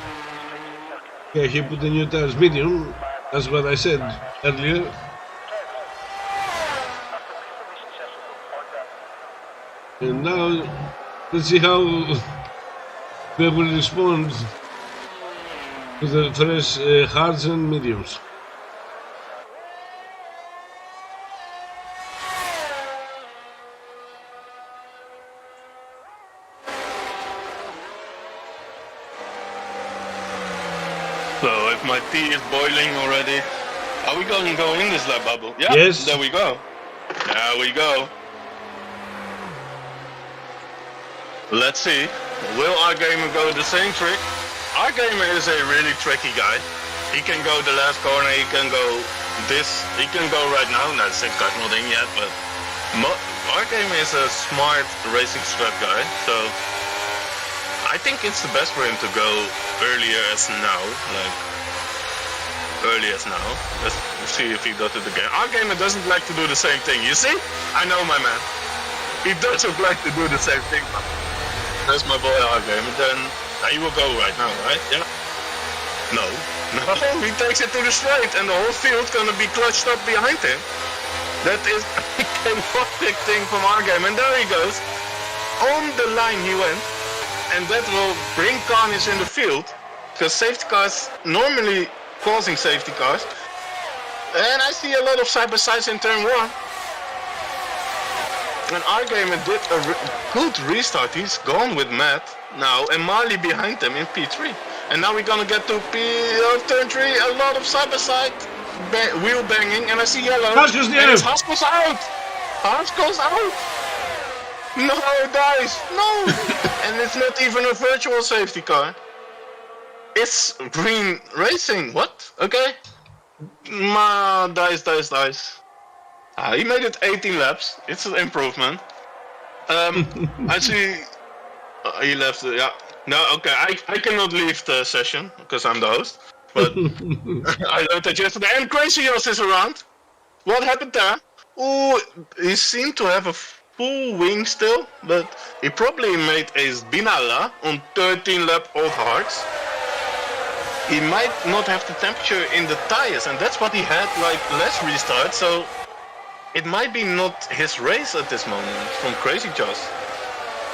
Speaker 2: Yeah, he put the new tires medium. That's what I said earlier. And now let's see how they will respond to the fresh hards and mediums.
Speaker 3: So if my tea is boiling already, are we going to go in this lap, Bubble? Yeah,
Speaker 2: yes.
Speaker 3: There we go. There we go. Let's see. Will our gamer go the same trick? Our gamer is a really tricky guy. He can go the last corner, he can go this, he can go right now. No, the same car's not in yet, but our gamer is a smart racing strat guy, so I think it's the best for him to go earlier as now, like early as now. Let's see if he does it again. Our gamer doesn't like to do the same thing, you see? I know my man. He doesn't like to do the same thing. That's my boy our gamer. Then he will go right now, right? Yeah? No, he takes it to the straight and the whole field's gonna be clutched up behind him. That is a chaotic thing from our game, and there he goes. On the line he went. And that will bring carnage in the field, because safety cars normally causing safety cars. And I see a lot of side-by-sides in turn 1. And our gamer did a good restart. He's gone with Matt now, and Marley behind them in P3. And now we're gonna get to turn 3, a lot of side-by-side wheel banging, and I see yellow.
Speaker 2: Haskell's
Speaker 3: and Haskell's out! Haskell's out! No, dice! No! And it's not even a virtual safety car. It's green racing. What? Okay. Dice. He made it 18 laps. It's an improvement. I see... he left, yeah. No, okay, I cannot leave the session, because I'm the host. But I learned that yesterday. And Crazy Yoss is around. What happened there? Oh, he seemed to have a full wing still, but he probably made a Binala on 13 lap old hards. He might not have the temperature in the tires, and that's what he had like last restart, so it might be not his race at this moment from Crazy Joss.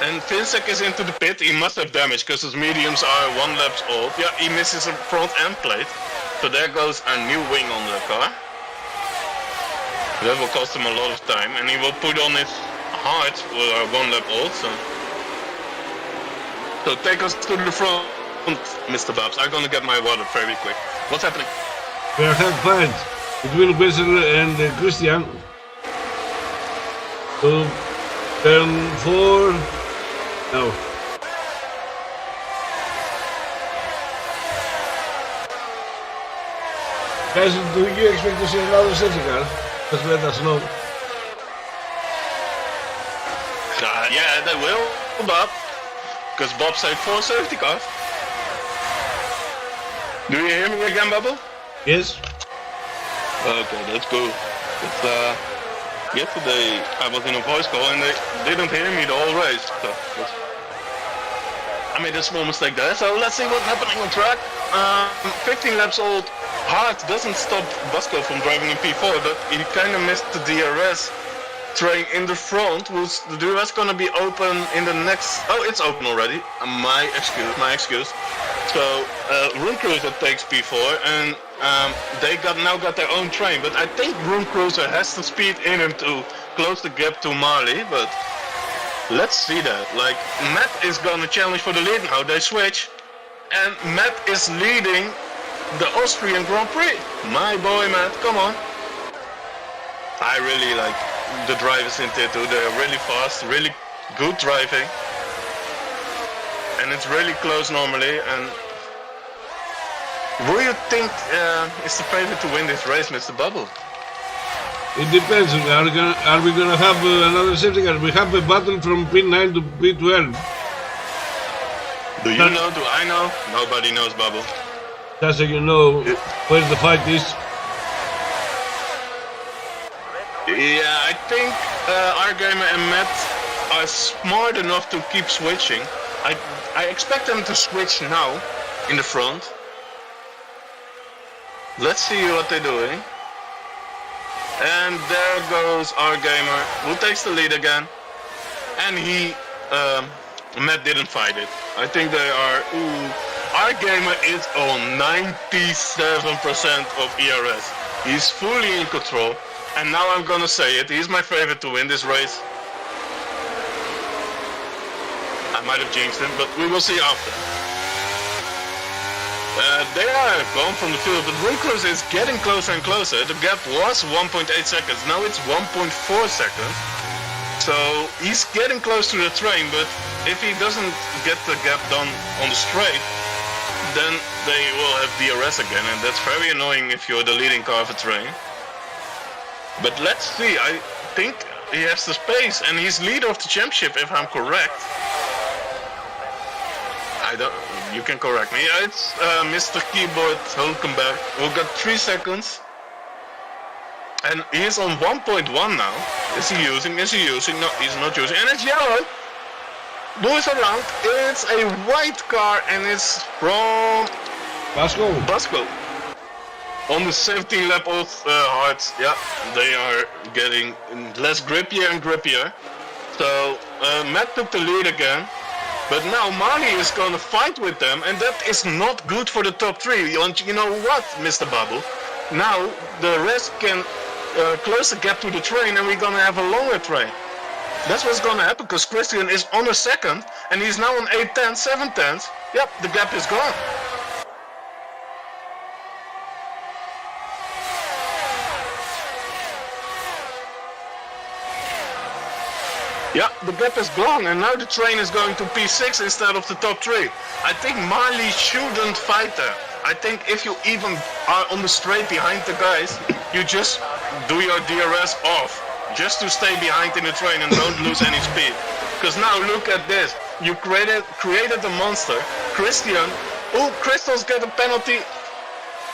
Speaker 3: And Vincek is into the pit. He must have damage because his mediums are 1 lap old. Yeah, he misses a front end plate, so there goes a new wing on the car. That will cost him a lot of time, and he will put on his hards for 1 lap old, so take us to the front, Mr. Babs. I'm gonna get my water very quick. What's happening?
Speaker 2: We are having fight between Wessel and Christian. So, turn 4. No. Guys, do you expect to see another safety car? Just let us know.
Speaker 3: Yeah, they will, Bob. Because Bob said 4 safety cars. Do you hear me again, Bubble?
Speaker 2: Yes.
Speaker 3: Okay, that's cool. It's, yesterday I was in a voice call and they didn't hear me the whole race. So I made a small mistake there. So let's see what's happening on track. 15 laps old. Hart doesn't stop Basco from driving in P4, but he kind of missed the DRS train in the front. Who's the DRS gonna be open in the next? Oh, it's open already. My excuse. So Room Cruiser takes P4, and they now got their own train. But I think Room Cruiser has the speed in him to close the gap to Marley. But let's see that. Like, Matt is gonna challenge for the lead now. They switch, and Matt is leading the Austrian Grand Prix. My boy, Matt, come on. I really like the drivers in Tier 2. They're really fast, really good driving. And it's really close normally. And who you think is the favorite to win this race, Mr. Bubble?
Speaker 2: It depends. Are we gonna have another safety car? We have a battle from P9 to P12.
Speaker 3: Do you know? Do I know? Nobody knows, Bubble.
Speaker 2: Just so you know where the fight is.
Speaker 3: Yeah, I think Argamer and Matt are smart enough to keep switching. I expect them to switch now in the front. Let's see what they're doing. And there goes Argamer, who takes the lead again. And Matt didn't fight it. I think they are. Argamer is on 97% of ERS. He's fully in control. And now I'm gonna say it, he's my favorite to win this race. I might have jinxed him, but we will see after. They are gone from the field, but Room Cruiser is getting closer and closer. The gap was 1.8 seconds, now it's 1.4 seconds. So he's getting close to the train, but if he doesn't get the gap done on the straight, then they will have DRS again, and that's very annoying if you're the leading car of a train. But let's see, I think he has the space, and he's leader of the championship, if I'm correct. You can correct me. It's Mr. Keyboard Hulkenberg, who got 3 seconds. And he's on 1.1 now. Is he using? No, he's not using. And it's yellow. Boys around. It's a white car, and it's from Basco. On the 17 lap of Hearts, yeah, they are getting less grippier and grippier. So Matt took the lead again. But now Marley is going to fight with them, and that is not good for the top 3. You know what, Mr. Bubble? Now the rest can close the gap to the train, and we're going to have a longer train. That's what's going to happen, because Christian is on a second, and he's now on 8 tenths, 7 tenths. Yep, the gap is gone. Yeah, the gap is gone, and now the train is going to P6 instead of the top 3. I think Marley shouldn't fight there. I think if you even are on the straight behind the guys, you just do your DRS off, just to stay behind in the train and don't lose any speed. Because now look at this, you created a monster. Crystals get a penalty,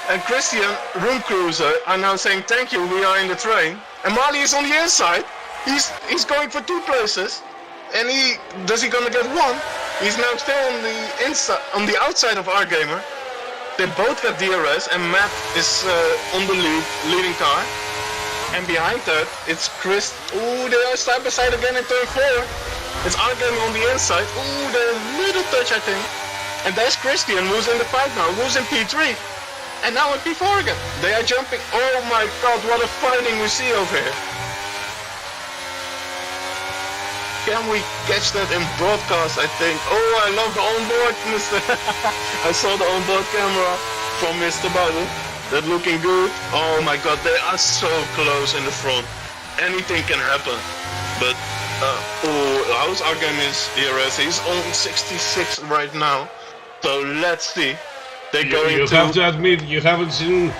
Speaker 3: and Christian, Room Cruiser, are now saying thank you, we are in the train. And Marley is on the inside. He's going for 2 places, and he gonna get 1? He's now still on the outside of Argamer. They both got DRS, and Matt is on the leading car. And behind that, it's Chris. Ooh, they are side by side again in turn 4. It's Argamer on the inside. Ooh, there's a little touch, I think. And there's Christian, who's in the fight now, who's in P3. And now in P4 again. They are jumping. Oh my god, what a fighting we see over here. Can we catch that in broadcast, I think? Oh, I love the onboard, Mr. I saw the onboard camera from Mr. Bubble. That looking good. Oh my god, they are so close in the front. Anything can happen. But, how's Argame's DRS? He's on 66 right now. So let's see.
Speaker 2: You have to admit, you haven't seen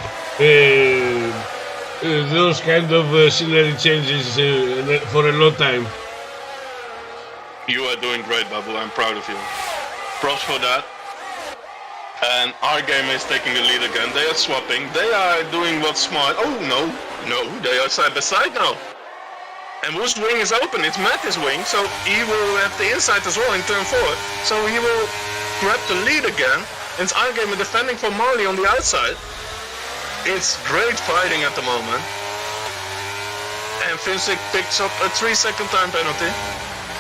Speaker 2: those kind of scenery changes for a long time.
Speaker 3: You are doing great, Babu. I'm proud of you. Props for that. And Argamer is taking the lead again. They are swapping. They are doing what's smart. Oh, no. They are side by side now. And whose wing is open? It's Matty's wing. So he will have the inside as well in turn 4. So he will grab the lead again. And it's Argamer defending for Marley on the outside. It's great fighting at the moment. And and Vincic picks up a 3-second time penalty.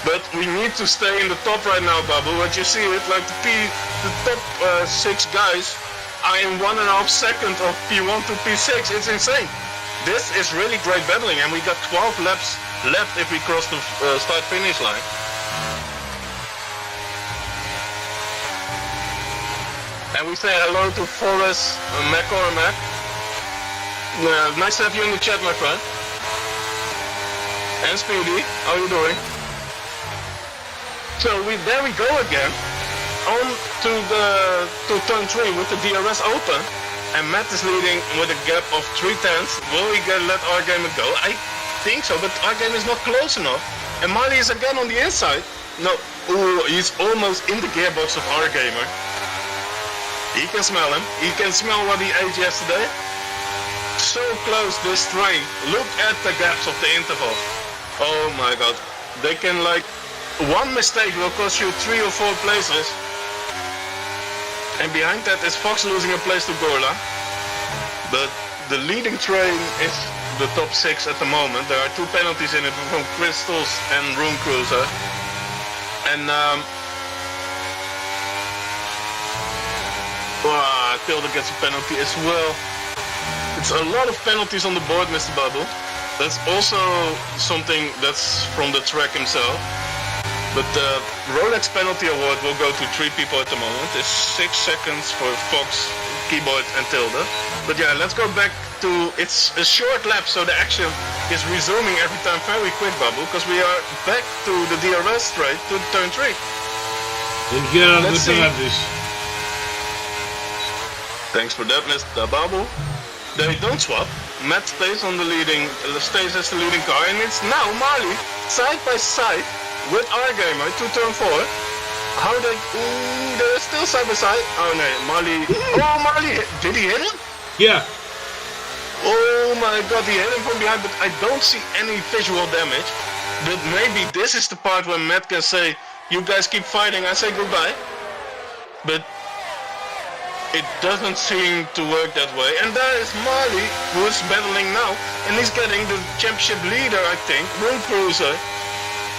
Speaker 3: But we need to stay in the top right now, Babu. What you see it, like the top 6 guys are in 1.5 seconds of P1 to P6. It's insane. This is really great battling, and we got 12 laps left if we cross the start-finish line. And we say hello to Forrest McCormack. Nice to have you in the chat, my friend. And Speedy, how are you doing? So there we go again. On to turn 3 with the DRS open. And Matt is leading with a gap of 3/10. Will he let our gamer go? I think so, but our game is not close enough. And Marley is again on the inside. No, ooh, he's almost in the gearbox of our gamer. He can smell him. He can smell what he ate yesterday. So close this train. Look at the gaps of the intervals. Oh my god. They can one mistake will cost you 3 or 4 places. And behind that is Fox losing a place to Gorla. But the leading train is the top 6 at the moment. There are 2 penalties in it from Crystals and Room Cruiser. And Tilda gets a penalty as well. It's a lot of penalties on the board, Mr. Babu. That's also something that's from the track himself. But the Rolex penalty award will go to 3 people at the moment. It's 6 seconds for Fox, Keyboard and Tilda. But yeah, let's go back to, it's a short lap, so the action is resuming every time very quick, Babu, because we are back to the DRS straight to turn 3.
Speaker 2: And here are the penalties.
Speaker 3: Thanks for that, Mr. Babu. They don't swap. Matt stays on the leading, stays as the leading car, and it's now Marley side by side with our gamer to turn 4. How they? Ooh, they're still side by side. Oh no, Marley. Oh, Marley! Did he hit him?
Speaker 2: Yeah.
Speaker 3: Oh my god, he hit him from behind, but I don't see any visual damage. But maybe this is the part where Matt can say, "You guys keep fighting, I say goodbye." But it doesn't seem to work that way. And there is Marley, who is battling now, and he's getting the championship leader, I think, Room Cruiser.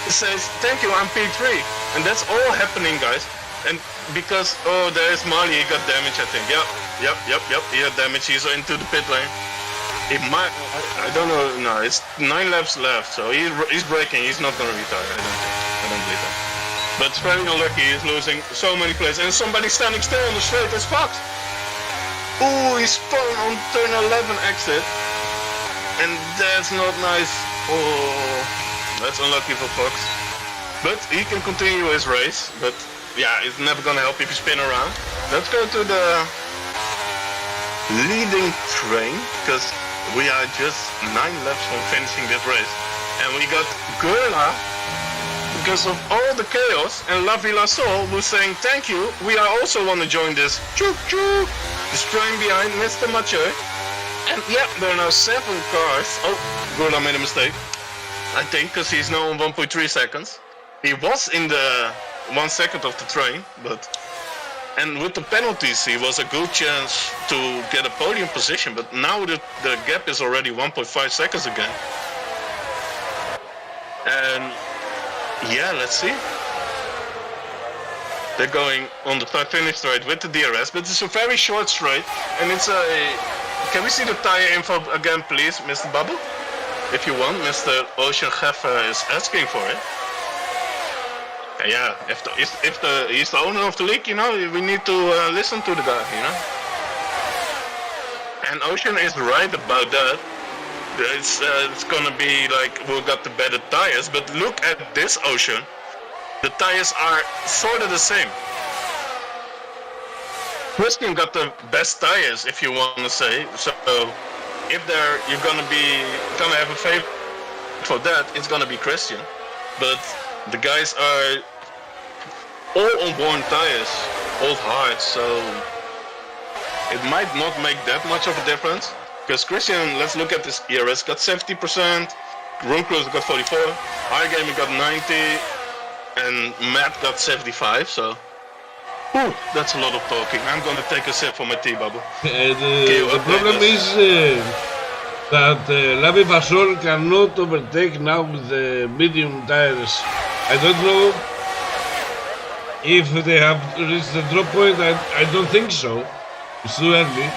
Speaker 3: Says, "Thank you, I'm P3." And that's all happening, guys. And because, oh, there's Marley, he got damage, I think. Yep, he had damage, he's into the pit lane. It might, I don't know, no, it's 9 laps left, so he's braking, he's not gonna retire, I don't believe that. But it's very unlucky, he's losing so many places. And somebody standing still on the straight is Fox. Ooh, he spun on turn 11 exit. And that's not nice. Oh. That's unlucky for Fox. But he can continue his race. But yeah, it's never gonna help if you spin around. Let's go to the leading train, because we are just 9 laps from finishing this race. And we got Gerla, because of all the chaos, and La Villa Sol who's saying thank you. We are also want to join this. Choo choo! This train behind Mr. Mathieu. And yeah, there are now 7 cars. Oh, Gerla made a mistake. I think, because he's now on 1.3 seconds. He was in the 1 second of the train, and with the penalties, he was a good chance to get a podium position, but now the gap is already 1.5 seconds again. And yeah, let's see. They're going on the start-finish straight with the DRS, but it's a very short straight, and it's a... Can we see the tire info again, please, Mr. Bubble? If you want, Mr. Ocean Geffer is asking for it. Yeah, if he's the owner of the league, you know, we need to listen to the guy, you know. And Ocean is right about that. It's gonna be like we've got the better tires, but look at this Ocean. The tires are sort of the same. Christian got the best tires, if you want to say. So if you're gonna have a favorite for that, it's gonna be Christian. But the guys are all on worn tires, old hard, so it might not make that much of a difference. Because Christian, let's look at this ERS, got 70%, Room Cruiser got 44, iGaming got 90, and Matt got 75, so... Ooh, that's a lot of talking. I'm gonna take a sip for my tea, Bubble.
Speaker 2: The problem is that Lavi Fasol cannot overtake now with the medium tires. I don't know if they have reached the drop point. I don't think so. It's too early.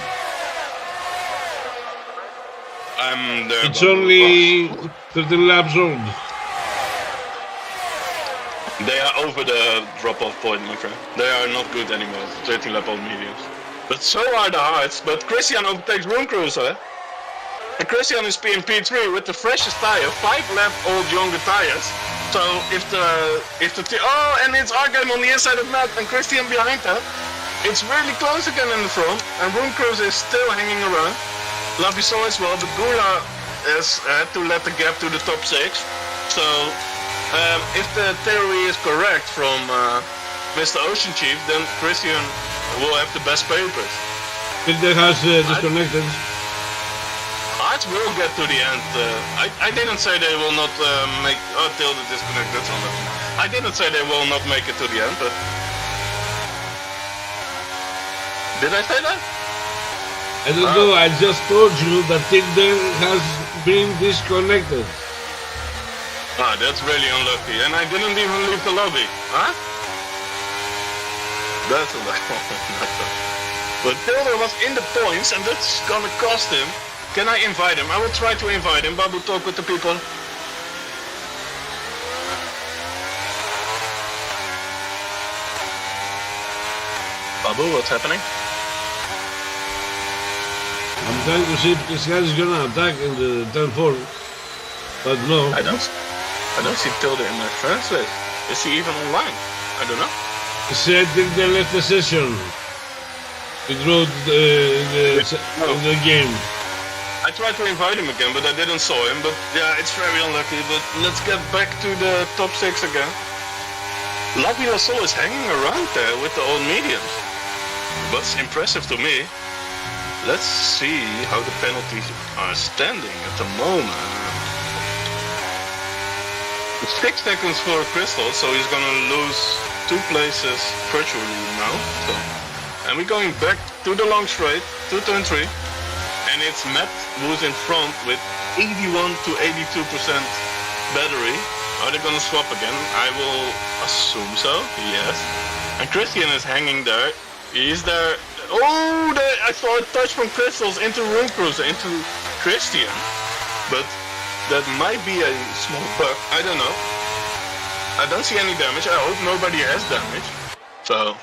Speaker 3: I'm there.
Speaker 2: It's only 13 laps old.
Speaker 3: They are over the drop-off point, my friend. They are not good anymore, 13 lap old mediums. But so are the hards. But Christian overtakes Room Cruiser. And Christian is in P3 with the freshest tire, 5 lap old younger tires. So if the and it's our game on the inside of Matt and Christian behind her. It's really close again in the front, and Room Cruiser is still hanging around. Lavisol as well, but Gula has had to let the gap to the top 6. So if the theory is correct from Mr. Ocean Chief, then Christian will have the best papers.
Speaker 2: Filter has disconnected.
Speaker 3: Hearts will get to the end. I didn't say they will not make... Oh, till the disconnect, that's all. I didn't say they will not make it to the end, but... Did I say that?
Speaker 2: I don't know, I just told you that Tilden has been disconnected.
Speaker 3: Ah, that's really unlucky. And I didn't even leave the lobby. Huh? That's unlucky. But Tilden was in the points and that's gonna cost him. Can I invite him? I will try to invite him. Babu, talk with the people. Babu, what's happening?
Speaker 2: I'm trying to see if this guy is gonna attack in the turn 4, but no.
Speaker 3: I don't see Tilde in my friends list. Is he even online? I don't know.
Speaker 2: He said Tilde left the session. He wrote in the game.
Speaker 3: I tried to invite him again, but I didn't saw him. But yeah, it's very unlucky. But let's get back to the top 6 again. Lavia Sol is hanging around there with the old mediums. What's impressive to me. Let's see how the penalties are standing at the moment. 6 seconds for Crystal, so he's gonna lose 2 places virtually now. So, and we're going back to the long straight, to turn 3. And it's Matt who's in front with 81 to 82% battery. Are they gonna swap again? I will assume so, yes. And Christian is hanging there. He's there. Oh, I saw a touch from Crystals into Room Cruiser, into Christian. But that might be a small bug. I don't know. I don't see any damage. I hope nobody has damage. So.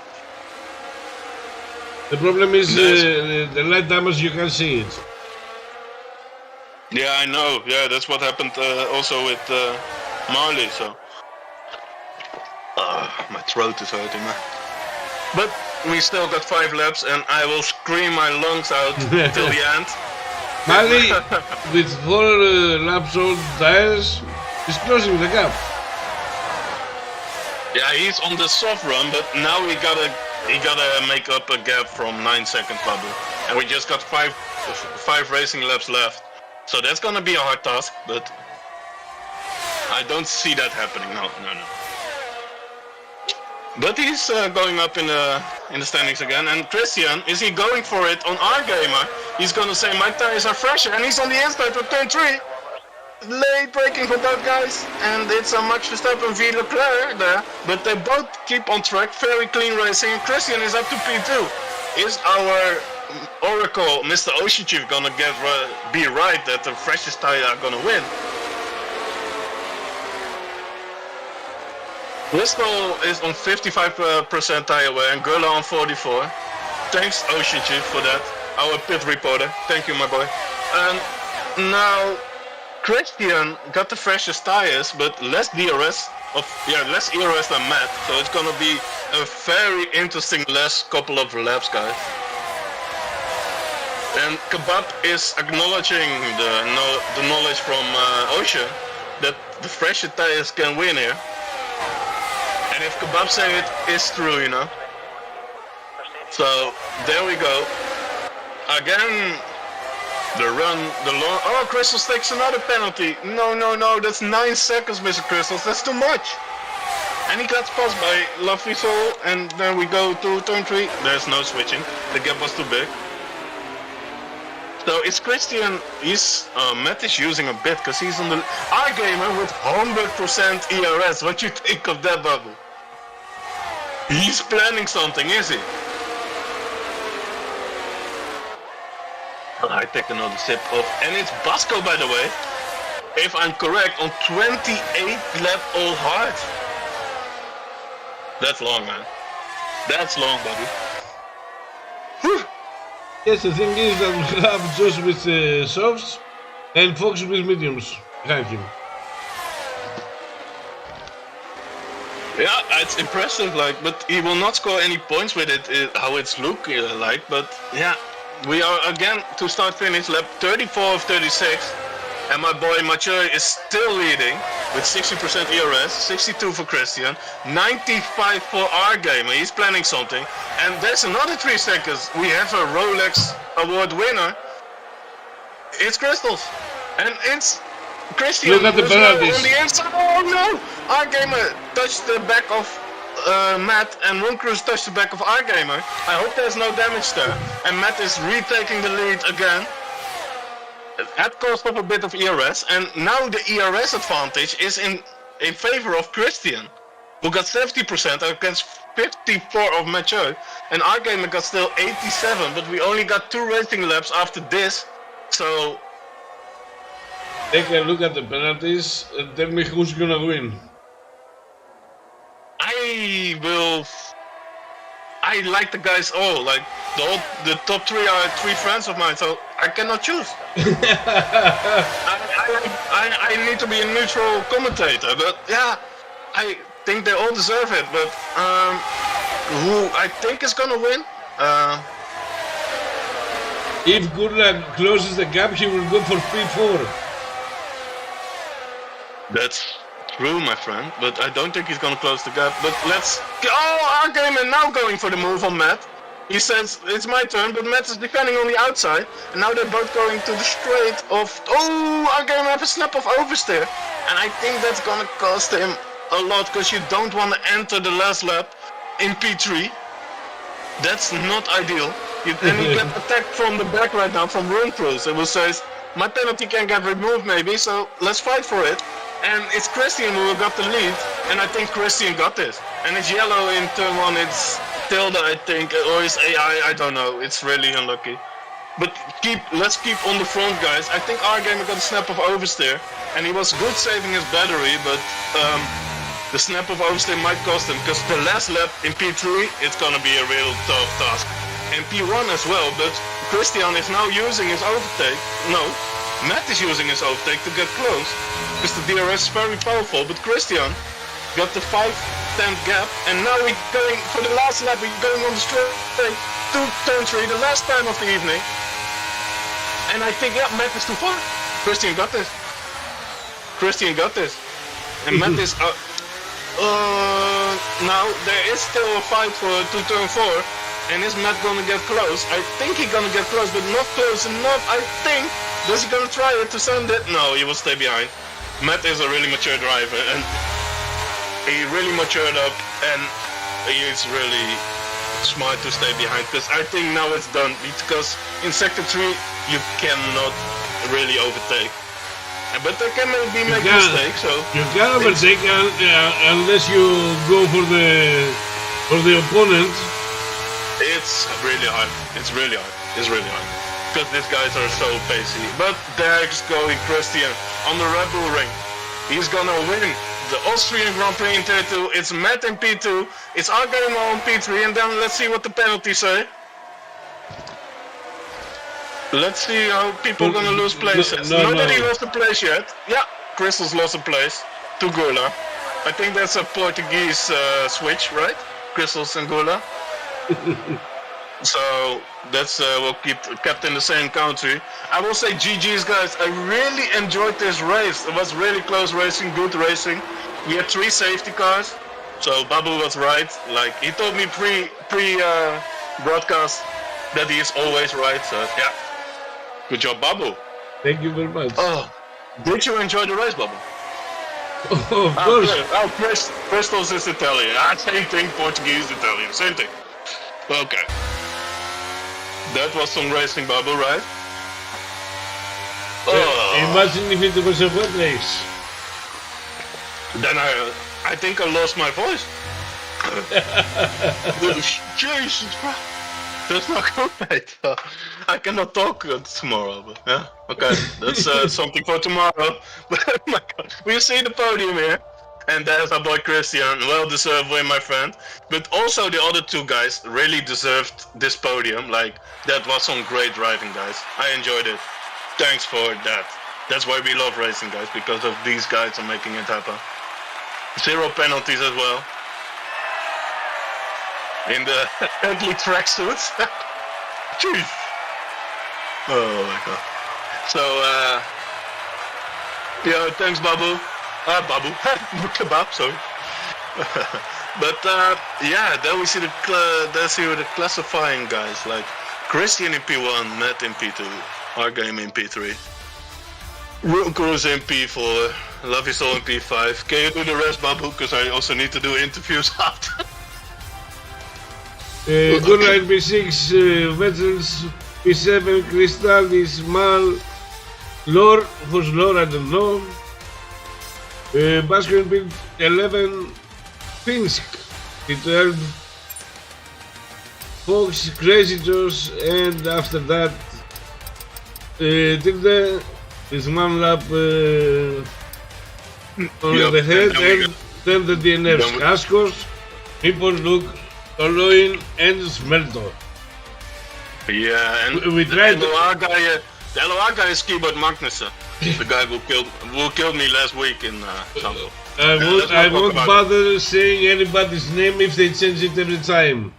Speaker 2: The problem is the light damage, you can see it.
Speaker 3: Yeah, I know. Yeah, that's what happened also with Marley, so. My throat is hurting, man. But we still got 5 laps and I will scream my lungs out till the end.
Speaker 2: Marley, with 4 laps old tires, is closing the gap.
Speaker 3: Yeah, he's on the soft run, but now he gotta make up a gap from 9 seconds, Babu. And we just got 5 racing laps left. So that's gonna be a hard task, but I don't see that happening. No. But he's going up in the standings again. And Christian, is he going for it on our gamer? He's gonna say my tires are fresher, and he's on the inside for turn 3. Late braking for both guys, and it's a Max Verstappen v Leclerc there. But they both keep on track, very clean racing. And Christian is up to P2. Is our Oracle, Mr. Ocean Chief, gonna be right that the freshest tire are gonna win? Bristol is on 55% tire wear and Gurla on 44. Thanks Ocean Chief for that. Our pit reporter. Thank you, my boy. And now Christian got the freshest tires, but less ERS than Matt. So it's gonna be a very interesting last couple of laps, guys. And Kebab is acknowledging the knowledge from Ocean that the fresher tires can win here. And if Kebab say it is true, you know. So there we go. Again, the long. Oh, Crystals takes another penalty. No, that's 9 seconds, Mr. Crystals. That's too much. And he got passed by Lafisol, and then we go to turn 3. There's no switching. The gap was too big. So it's Christian, Matt is using a bit because he's on the iGamer with 100% ERS. What you think of that, Babu? He's planning something, is he? I take another sip of, and it's Basco, by the way. If I'm correct, on 28 lap all hard. That's long, man. That's long, buddy. Whew.
Speaker 2: Yes, the thing is that we have Josh with softs and Fox with mediums behind him.
Speaker 3: Yeah, it's impressive, like, but he will not score any points with it, how it's look like, but yeah, we are again to start finish lap 34 of 36, and my boy Mathieu is still leading with 60% ERS, 62 for Christian, 95 for our gamer. He's planning something, and there's another 3 seconds. We have a Rolex award winner. It's Crystals, and it's Christian.
Speaker 2: Look at the penalties.
Speaker 3: On the inside. Oh no! Our gamer touched the back of Matt, and One Cruise touched the back of our gamer. I hope there's no damage there. And Matt is retaking the lead again. At cost of a bit of ERS, and now the ERS advantage is in favor of Christian, who got 70% against 54 of Mathieu, and our gamer got still 87, but we only got 2 racing laps after this, so...
Speaker 2: Take a look at the penalties and tell me who's gonna win.
Speaker 3: I like the guys all, like the top 3 are 3 friends of mine, so I cannot choose. I need to be a neutral commentator, but yeah, I think they all deserve it, but who I think is gonna win?
Speaker 2: If Gurla closes the gap, he will go for P4.
Speaker 3: That's true, my friend, but I don't think he's gonna close the gap. But let's... Oh, our gamer now going for the move on Matt. He says, it's my turn, but Matt is defending on the outside. And now they're both going to the straight of... Oh, our gamer have a snap of oversteer. And I think that's gonna cost him a lot, because you don't want to enter the last lap in P3. That's not ideal. And you get attacked from the back right now from Run Cruise. It will say, my penalty can get removed maybe, so let's fight for it. And it's Christian who got the lead, and I think Christian got this. And it's yellow in turn 1, it's Tilda, I think, or it's AI, I don't know. It's really unlucky. But let's keep on the front, guys. I think our gamer got a snap of oversteer, and he was good saving his battery, but the snap of oversteer might cost him, because the last lap in P3, it's gonna be a real tough task. And P1 as well, but Christian is now using his overtake. No, Matt is using his overtake to get close, because the DRS is very powerful, but Christian got the 5-10 gap, and now we're going for the last lap, we're going on the straight to turn 3, the last time of the evening. And I think, yeah, Matt is too far. Christian got this. Christian got this. And Matt is... now, there is still a fight for to turn 4. And is Matt gonna get close? I think he's gonna get close, but not close enough, I think. Is he gonna try it to send it? No, he will stay behind. Matt is a really mature driver, and he really matured up, and he is really smart to stay behind, because I think now it's done, because in Sector 3 you cannot really overtake. But they can maybe make mistakes, so...
Speaker 2: You can overtake unless you go for the opponent.
Speaker 3: It's really hard. It's really hard. It's really hard. Because these guys are so pacey. But there's going Christian on the Red Bull ring. He's gonna win the Austrian Grand Prix in Tier 2. It's Matt in P2. It's our gamer on P3. And then let's see what the penalties say. Let's see how people are gonna lose places. Nobody lost a place yet. Yeah, Crystal's lost a place to Gula. I think that's a Portuguese switch, right? Crystals and Gula. So that's we'll keep kept in the same country. I will say GG's, guys. I really enjoyed this race. It was really close racing, good racing. We had 3 safety cars, so Babu was right. Like he told me pre broadcast that he is always right. So yeah, good job, Babu.
Speaker 2: Thank you very much.
Speaker 3: Oh, did you enjoy the race, Babu?
Speaker 2: Oh, of course.
Speaker 3: Oh, Crystals is Italian. Same thing, Portuguese, Italian, same thing. Okay. That was some racing, Babu, right?
Speaker 2: Imagine if it was a wet race.
Speaker 3: Then I think I lost my voice. Jesus Christ. That's not good, mate. I cannot talk tomorrow. But yeah, okay. That's something for tomorrow. But oh my God, we see the podium here. And there's our boy Christian. Well-deserved win, my friend. But also the other two guys really deserved this podium. Like, that was some great driving, guys. I enjoyed it. Thanks for that. That's why we love racing, guys. Because of these guys are making it happen. 0 penalties as well. In the Bentley tracksuits. Jeez. Oh my God. So, yeah, thanks, Babu. Babu. Kebab, sorry. But, yeah, then we see the classifying guys. Like, Christian in P1, Matt in P2, our game in P3. Room Cruise in P4, Love You Soul in P5. Can you do the rest, Babu? Because I also need to do interviews after.
Speaker 2: Good Ride P6, Vessels P7, Cristal, Mal, Lore, who's Lore, I don't know. Baskin P11, Pinsk P12, Fox, Crazy Josh, and after that, Tilde is 1 lap on the head, and then the DNFs, Cascos, People Look, Oloin, and Smeltor.
Speaker 3: Yeah, and
Speaker 2: we tried
Speaker 3: the LOR guy is Keyboard Magnussen. The guy who killed me last week in Sambo.
Speaker 2: I won't bother saying anybody's name if they change it every time.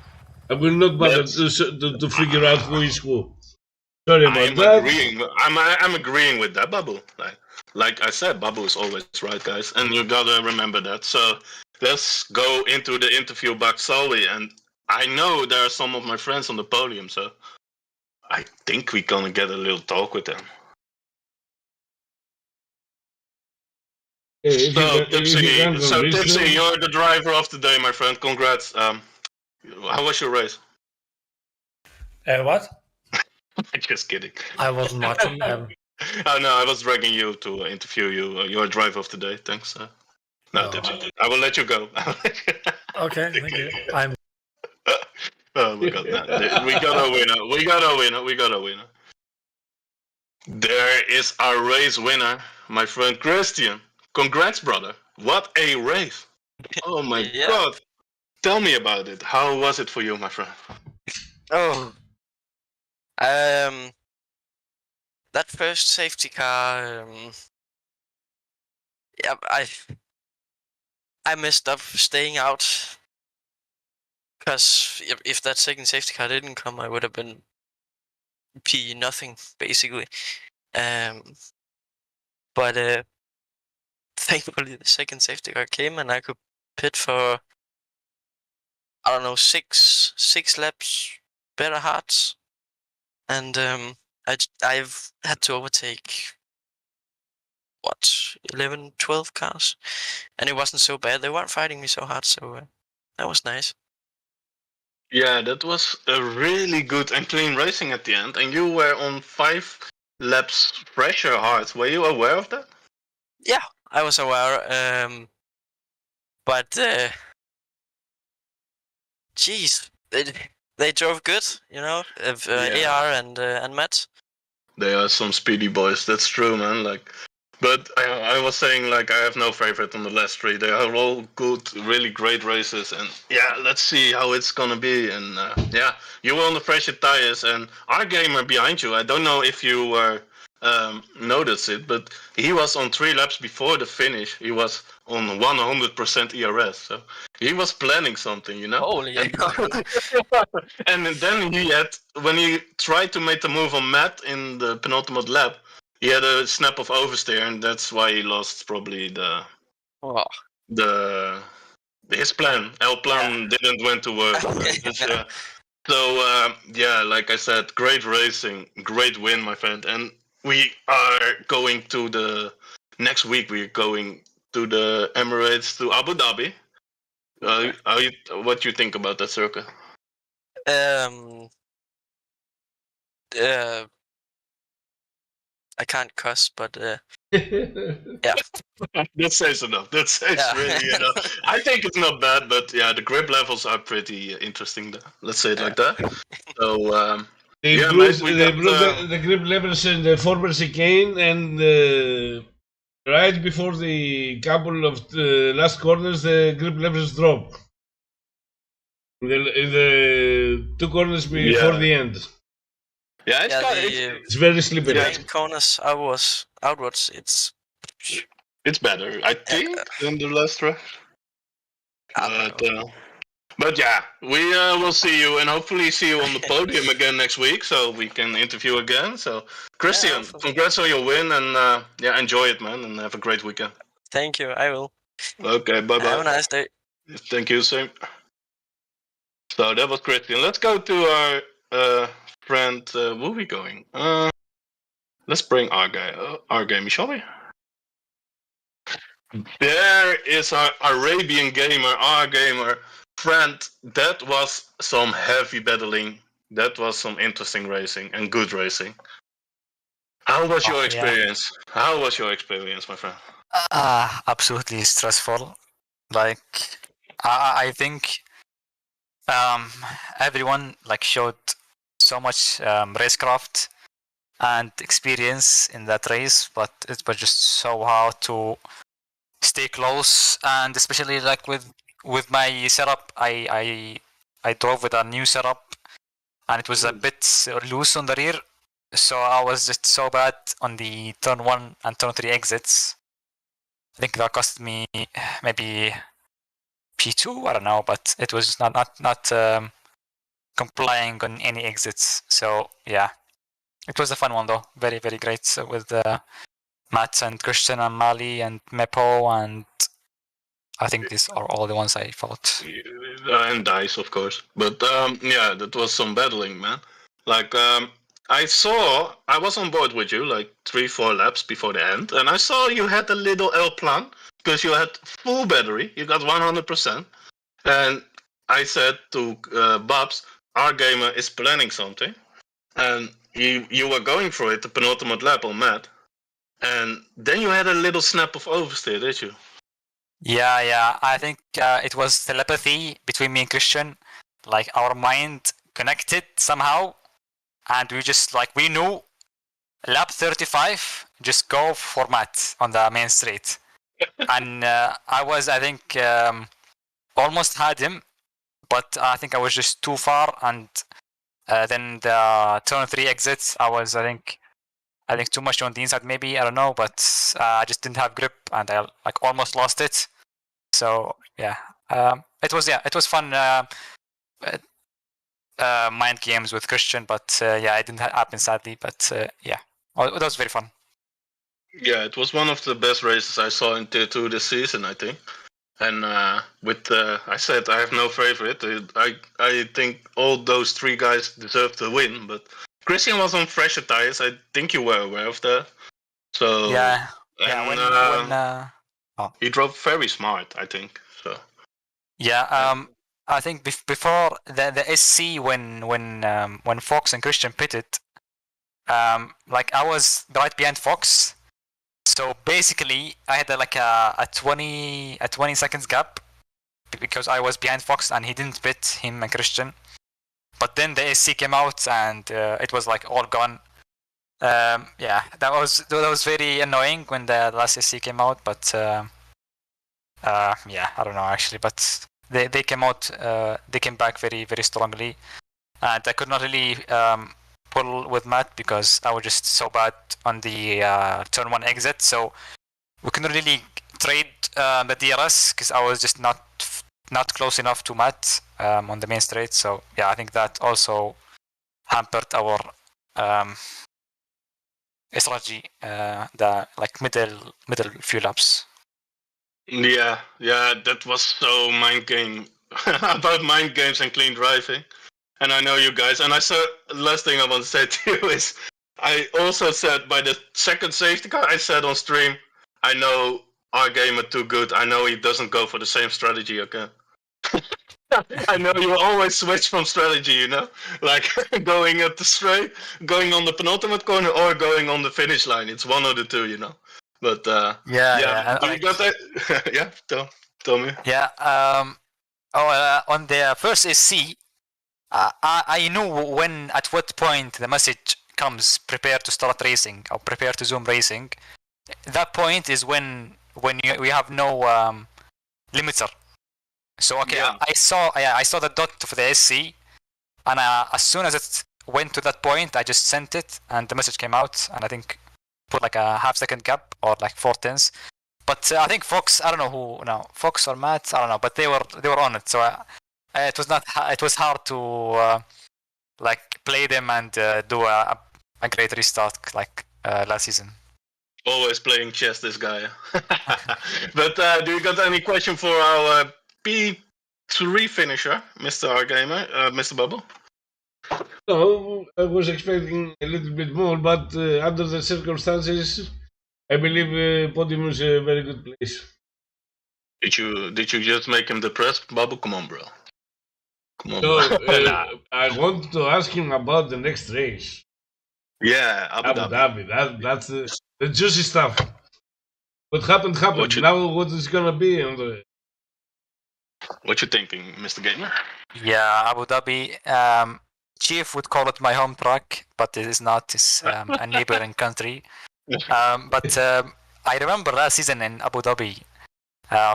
Speaker 2: I will not bother to figure out who is who. Sorry about that.
Speaker 3: I'm agreeing with that, Babu. Like I said, Babu is always right, guys, and you gotta remember that. So let's go into the interview about Sully, and I know there are some of my friends on the podium, so I think we're gonna get a little talk with them. Tipsy, you're the driver of the day, my friend. Congrats. How was your race?
Speaker 1: What?
Speaker 3: Just kidding.
Speaker 1: I wasn't watching.
Speaker 3: Oh no, I was dragging you to interview you. You're a driver of the day. Thanks. No, Tipsy. I will let you go.
Speaker 1: Okay, thank you.
Speaker 3: Oh my God! No, we got a winner. We got a winner. There is our race winner, my friend Christian. Congrats, brother. What a race. Oh my God. Tell me about it. How was it for you, my friend?
Speaker 4: Oh. That first safety car, yeah, I messed up staying out. Because if that second safety car didn't come, I would have been P nothing, basically. But thankfully the second safety car came and I could pit for, I don't know, six laps better hearts. And I've had to overtake, 11, 12 cars. And it wasn't so bad. They weren't fighting me so hard, so that was nice.
Speaker 3: Yeah, that was a really good and clean racing at the end. And you were on 5 laps fresher hard. Were you aware of that?
Speaker 4: Yeah, I was aware. But geez, they drove good, you know, AR and Matt.
Speaker 3: They are some speedy boys. That's true, man. But I was saying, I have no favorite on the last 3. They are all good, really great races. And yeah, let's see how it's gonna be. And yeah, you were on the fresher tires, and our gamer behind you, I don't know if you were noticed it, but he was on 3 laps before the finish. He was on 100% ERS, so he was planning something, you know.
Speaker 4: Holy
Speaker 3: and then when he tried to make the move on Matt in the penultimate lap, he had a snap of oversteer, and that's why he lost probably his plan. El plan didn't went to work. So yeah, like I said, great racing, great win, my friend. And we are going to next week. We're going to the Emirates, to Abu Dhabi. What do you think about that circuit?
Speaker 4: I can't cuss, but yeah.
Speaker 3: That says enough. That says
Speaker 4: Yeah.
Speaker 3: really enough. I think it's not bad, but yeah, the grip levels are pretty interesting. Let's say it like that. So
Speaker 2: They
Speaker 3: yeah,
Speaker 2: improved,
Speaker 3: mate, we
Speaker 2: they
Speaker 3: got,
Speaker 2: improved the grip levels in the former chicane, and right before the couple of last corners, the grip levels drop. In the 2 corners before the end.
Speaker 3: yeah, it's
Speaker 4: Yeah,
Speaker 3: kind
Speaker 2: It's very
Speaker 4: the
Speaker 2: slippery.
Speaker 4: main corners outwards,
Speaker 3: it's better, I think, than the last race.
Speaker 4: I don't know.
Speaker 3: But yeah, we will see you and hopefully see you on the podium again next week, so we can interview again. So, Christian,
Speaker 4: hopefully.
Speaker 3: congrats on your win, and yeah, enjoy it, man, and have a great weekend.
Speaker 4: Thank you. I will.
Speaker 3: Okay, bye bye.
Speaker 4: Have a nice day.
Speaker 3: Thank you, same. So that was Christian. Let's go to our friend. Where are we going? Let's bring our game, shall we? There is our Arabian gamer, our gamer friend. That was some heavy battling. That was some interesting racing and good racing. How was your experience? Yeah. How was your experience, my friend?
Speaker 5: Absolutely stressful. Like, I think everyone showed so much racecraft and experience in that race, but it was just so hard to stay close, and especially with my setup, I drove with a new setup, and it was a bit loose on the rear, so I was just so bad on the turn 1 and turn 3 exits. I think that cost me maybe P2, I don't know, but it was not complying on any exits. So yeah, it was a fun one though. Very, very great with Matt and Christian and Mali and Mepo, and I think these are all the ones I fought.
Speaker 3: And Dice, of course. But yeah, that was some battling, man. I was on board with you 3-4 laps before the end, and I saw you had a little L plan because you had full battery. You got 100%. And I said to Babs, our gamer is planning something. And you were going for it, the penultimate lap on Matt. And then you had a little snap of oversteer, did you?
Speaker 5: Yeah. I think it was telepathy between me and Christian. Our mind connected somehow. And we just we knew lap 35, just go for Matt on the main straight. And I think, almost had him, but I think I was just too far. And then the turn 3 exits, I was, I think too much on the inside, maybe, I don't know, but I just didn't have grip, and I almost lost it. So yeah, it was fun. Mind games with Christian, but yeah, it didn't happen sadly. But yeah, it was very fun.
Speaker 3: Yeah, it was one of the best races I saw in Tier 2 this season, I think. And I said I have no favorite. I think all those 3 guys deserve to win, but Christian was on fresher tires. I think you were aware of that. So
Speaker 5: yeah.
Speaker 3: He drove very smart, I think. So
Speaker 5: yeah. I think before the SC when Fox and Christian pitted, I was right behind Fox, so basically I had a 20 seconds gap because I was behind Fox and he didn't pit, him and Christian. But then the SC came out and it was all gone. Yeah, that was very annoying when the last SC came out, but yeah, I don't know actually, but. They came out. They came back very, very strongly, and I could not really pull with Matt because I was just so bad on the turn 1 exit. So we couldn't really trade the DRS because I was just not close enough to Matt on the main straight. So yeah, I think that also hampered our strategy. The middle few laps.
Speaker 3: Yeah, that was so mind game about mind games and clean driving. And I know you guys, and I saw last thing I want to say to you is I also said by the second safety car, I said on stream, I know our gamer too good. I know he doesn't go for the same strategy again. I know you always switch from strategy, you know, like going at the straight, going on the penultimate corner, or going on the finish line. It's one of the two, you know. But
Speaker 5: Yeah.
Speaker 3: do you got that? Yeah, tell me.
Speaker 5: Yeah. On the first SC, I know at what point the message comes, prepare to start racing or prepare to zoom racing. That point is when we have no limiter. So okay,
Speaker 3: Yeah.
Speaker 5: I saw the dot for the SC, and as soon as it went to that point, I just sent it, and the message came out, and I think put like a half-second gap or like 4/10. But I think Fox, I don't know who, no, Fox or Matt, I don't know, but they were on it, so it was not, it was hard to like play them and do a great restart like last season.
Speaker 3: Always playing chess, this guy. But do you got any question for our P3 finisher, Mr. Gamer, Mr. Bubble?
Speaker 2: No, I was expecting a little bit more, but under the circumstances, I believe podium is a very good place.
Speaker 3: Did you just make him depressed, Bubble? Come on, bro. Come on.
Speaker 2: No,
Speaker 3: Nah.
Speaker 2: I want to ask him about the next race.
Speaker 3: Yeah, Abu
Speaker 2: Abu
Speaker 3: Dhabi.
Speaker 2: Dhabi. That's the juicy stuff. What happened.
Speaker 3: What you-
Speaker 2: Now what is gonna be on the...
Speaker 3: What you thinking, Mr. Gamer?
Speaker 5: Yeah, Abu Dhabi. Chief would call it my home track, but it is not. It's a neighboring country. But I remember last season in Abu Dhabi,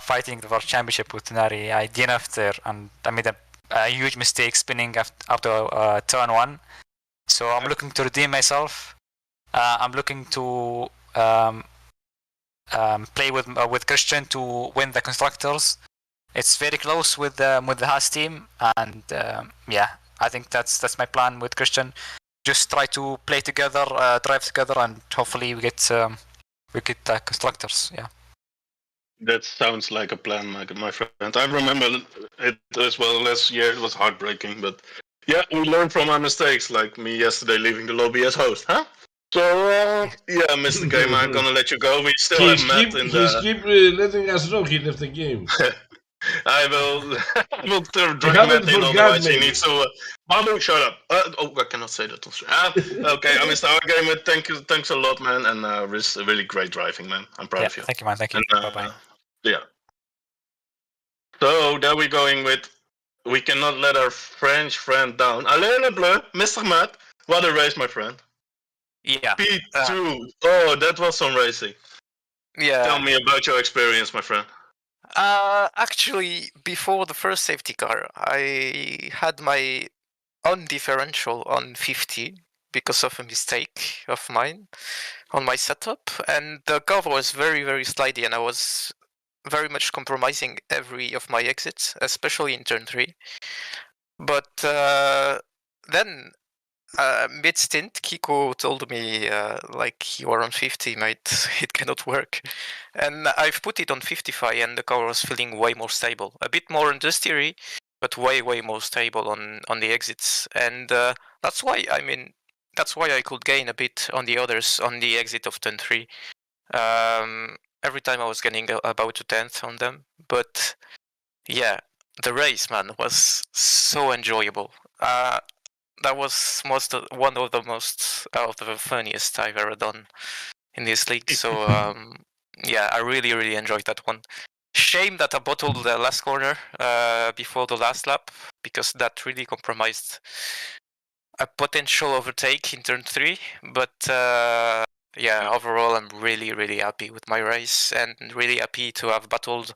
Speaker 5: fighting the World Championship with Nari. I DNF'd there, and I made a huge mistake spinning after turn one. So I'm looking to redeem myself. I'm looking to play with Christian to win the constructors. It's very close with the Haas team, and yeah, I think that's my plan with Christian. Just try to play together, drive together, and hopefully we get constructors. Yeah.
Speaker 3: That sounds like a plan, my friend. I remember it as well last year. It was heartbreaking, but yeah, we learn from our mistakes, like me yesterday leaving the lobby as host, huh? So, yeah, Mr. Gamer, I'm gonna let you go. We still have Matt in the...
Speaker 2: keep letting us know he left the game.
Speaker 3: I will drag
Speaker 2: haven't
Speaker 3: Matt in,
Speaker 2: forgot,
Speaker 3: otherwise he
Speaker 2: maybe.
Speaker 3: needs to... Babu, shut up. I cannot say that on stream. Okay, Mr. Gamer, thanks a lot, man, and really great driving, man. I'm proud of you.
Speaker 5: Thank you, man. Thank you.
Speaker 3: And,
Speaker 5: Bye-bye.
Speaker 3: Yeah. So there we going with... We cannot let our French friend down. Alain Lebleu, Mr. Matt, what a race, my friend.
Speaker 4: Yeah.
Speaker 3: P2. Oh, that was some racing.
Speaker 4: Yeah.
Speaker 3: Tell me about your experience, my friend.
Speaker 4: Actually, before the first safety car, I had my own differential on 50 because of a mistake of mine on my setup, and the car was very, very slidey, and I was very much compromising every of my exits, especially in turn 3. But then mid-stint, Kiko told me, like, you are on 50, mate, it cannot work. And I've put it on 55, and the car was feeling way more stable. A bit more industrial, but way, way more stable on the exits. And that's why I could gain a bit on the others on the exit of turn 3. Every time I was getting about a 10th on them. But yeah, the race, man, was so enjoyable. That was one of the funniest I've ever done in this league. So yeah, I really, really enjoyed that one. Shame that I bottled the last corner before the last lap, because that really compromised a potential overtake in turn 3. But yeah, overall, I'm really, really happy with my race, and really happy to have battled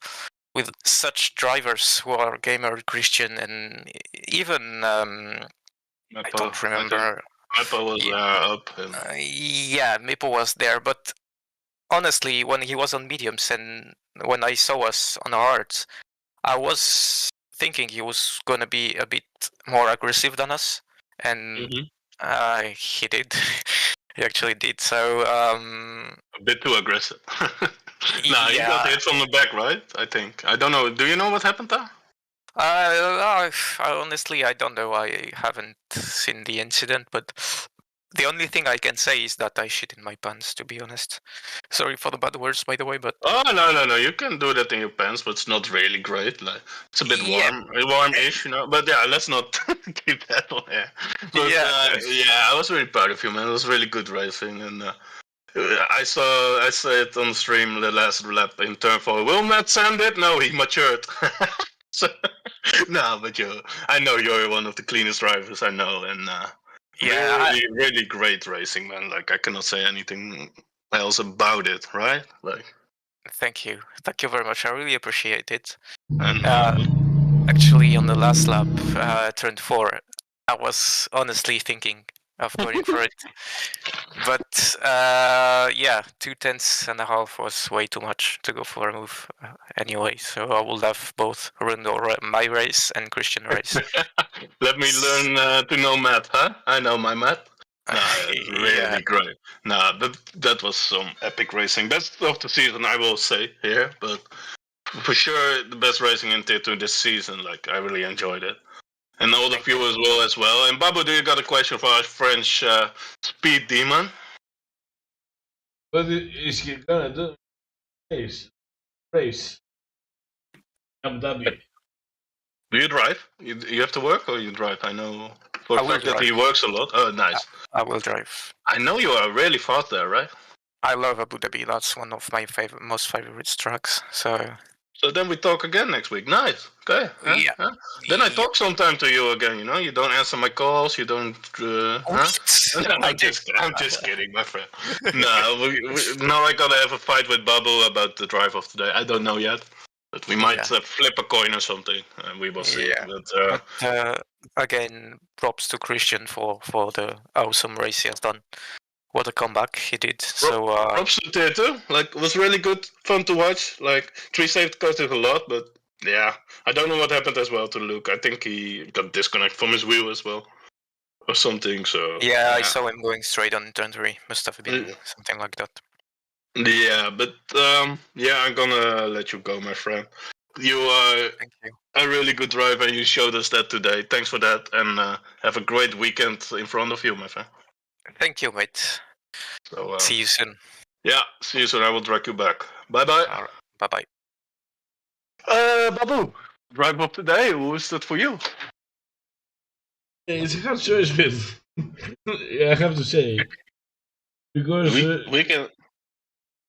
Speaker 4: with such drivers who are Gamer, Christian, and even I don't remember.
Speaker 3: Mepo was up.
Speaker 4: Yeah, Mepo was there, but honestly, when he was on mediums and when I saw us on hards, I was thinking he was going to be a bit more aggressive than us, and he did. He actually did. So
Speaker 3: a bit too aggressive. Nah, he got hit from the back, right? I think. I don't know. Do you know what happened there?
Speaker 4: Honestly, I don't know. I haven't seen the incident, but
Speaker 5: The only thing I can say is that I shit in my pants, to be honest. Sorry for the bad words, by the way, but
Speaker 3: Oh no! You can do that in your pants, but it's not really great. Like it's a bit
Speaker 5: Yeah.
Speaker 3: warm-ish, you know. But yeah, let's not keep that on air. But
Speaker 5: Yeah.
Speaker 3: I was really proud of you, man. It was really good racing, and I saw it on the stream the last lap in turn 4. Will Matt send it? No, he matured. So, no, but I know you're one of the cleanest drivers I know, and
Speaker 5: Yeah,
Speaker 3: really great racing, man. Like I cannot say anything else about it, right? Like,
Speaker 5: thank you very much. I really appreciate it.
Speaker 3: and
Speaker 5: Actually, on the last lap, turn 4, I was honestly thinking of going for it, but yeah, 2/10.5 was way too much to go for a move anyway. So I will have both ruined my race and Christian race.
Speaker 3: let me learn to know Matt, huh? I know my Matt. Nah, it's really
Speaker 5: Yeah.
Speaker 3: great. Nah, that was some epic racing. Best of the season, I will say here, but for sure the best racing in Tier 2 this season. Like I really enjoyed it, and all the viewers will as well. And Babu, do you got a question for our French speed demon?
Speaker 2: What is he gonna do? Race. Abu Dhabi.
Speaker 3: Do you drive? You have to work or you drive? I know for
Speaker 5: I
Speaker 3: a
Speaker 5: will
Speaker 3: fact that he
Speaker 5: drive.
Speaker 3: works a lot. Oh, nice.
Speaker 5: I will drive.
Speaker 3: I know you are really fast there, right?
Speaker 5: I love Abu Dhabi. That's one of my most favorite tracks. So
Speaker 3: So then we talk again next week. Nice. Okay.
Speaker 5: Yeah.
Speaker 3: Then I talk sometime to you again. You know, you don't answer my calls. You don't. I'm just kidding, my friend. No, now I gotta have a fight with Babu about the drive of today. I don't know yet, but we might flip a coin or something, and we will see.
Speaker 5: Yeah.
Speaker 3: But,
Speaker 5: Again, props to Christian for the awesome race he has done. What a comeback he did. So
Speaker 3: props to Tier 2. Like, it was really good, fun to watch. Like, 3 safety cars did a lot, but yeah, I don't know what happened as well to Luke. I think he got disconnected from his wheel as well, or something. So
Speaker 5: yeah, I saw him going straight on turn 3. Must have been something like that.
Speaker 3: Yeah, but yeah, I'm gonna let you go, my friend. You are
Speaker 5: Thank you.
Speaker 3: a really good driver, and you showed us that today. Thanks for that, and have a great weekend in front of you, my friend.
Speaker 5: Thank you, mate.
Speaker 3: So
Speaker 5: See you soon.
Speaker 3: Yeah, see you soon. I will drag you back. Bye bye.
Speaker 5: All right. Bye bye.
Speaker 3: Babu, drive up today. Who is that for you?
Speaker 2: It's a hard choice, with I have to say, because
Speaker 3: We can.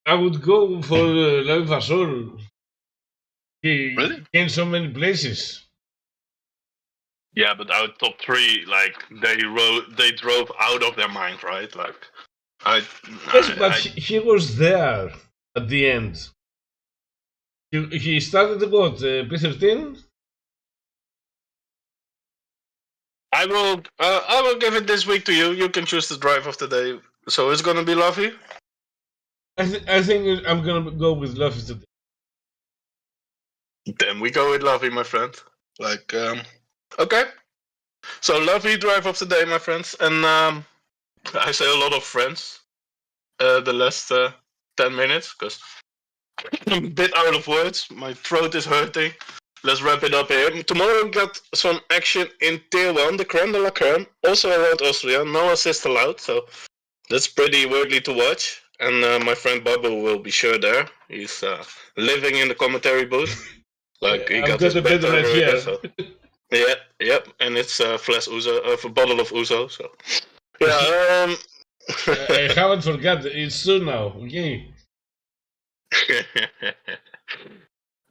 Speaker 2: I would go for Lau Fasol. He
Speaker 3: Really?
Speaker 2: came so many places.
Speaker 3: Yeah, but our top 3, like they drove out of their mind, right? Like,
Speaker 2: Yes, but he was there at the end. He started what, P13?
Speaker 3: I will give it this week to you. You can choose the drive of the day. So it's gonna be Luffy.
Speaker 2: I think I'm gonna go with Luffy today.
Speaker 3: Then we go with Luffy, my friend. Like, okay. So Luffy, drive of the day, my friends, and I say a lot of friends. The last 10 minutes, because I'm a bit out of words. My throat is hurting. Let's wrap it up here. Tomorrow we got some action in Tier 1, the creme de la creme. Also around Austria, no assist allowed, so that's pretty weirdly to watch. And my friend Babu will be sure there. He's living in the commentary booth. Like, he got his
Speaker 2: a bit right here.
Speaker 3: So. Yep, and it's a flash Uzo, a bottle of Uzo, so. Yeah,
Speaker 2: I haven't forgot, it's soon now, okay?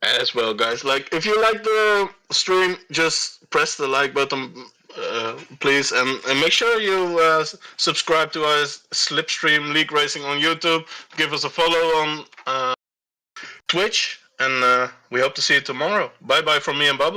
Speaker 3: As well, guys. Like, if you like the stream, just press the like button, please, and make sure you subscribe to our Slipstream League Racing on YouTube. Give us a follow on Twitch, and we hope to see you tomorrow. Bye bye from me and Babu.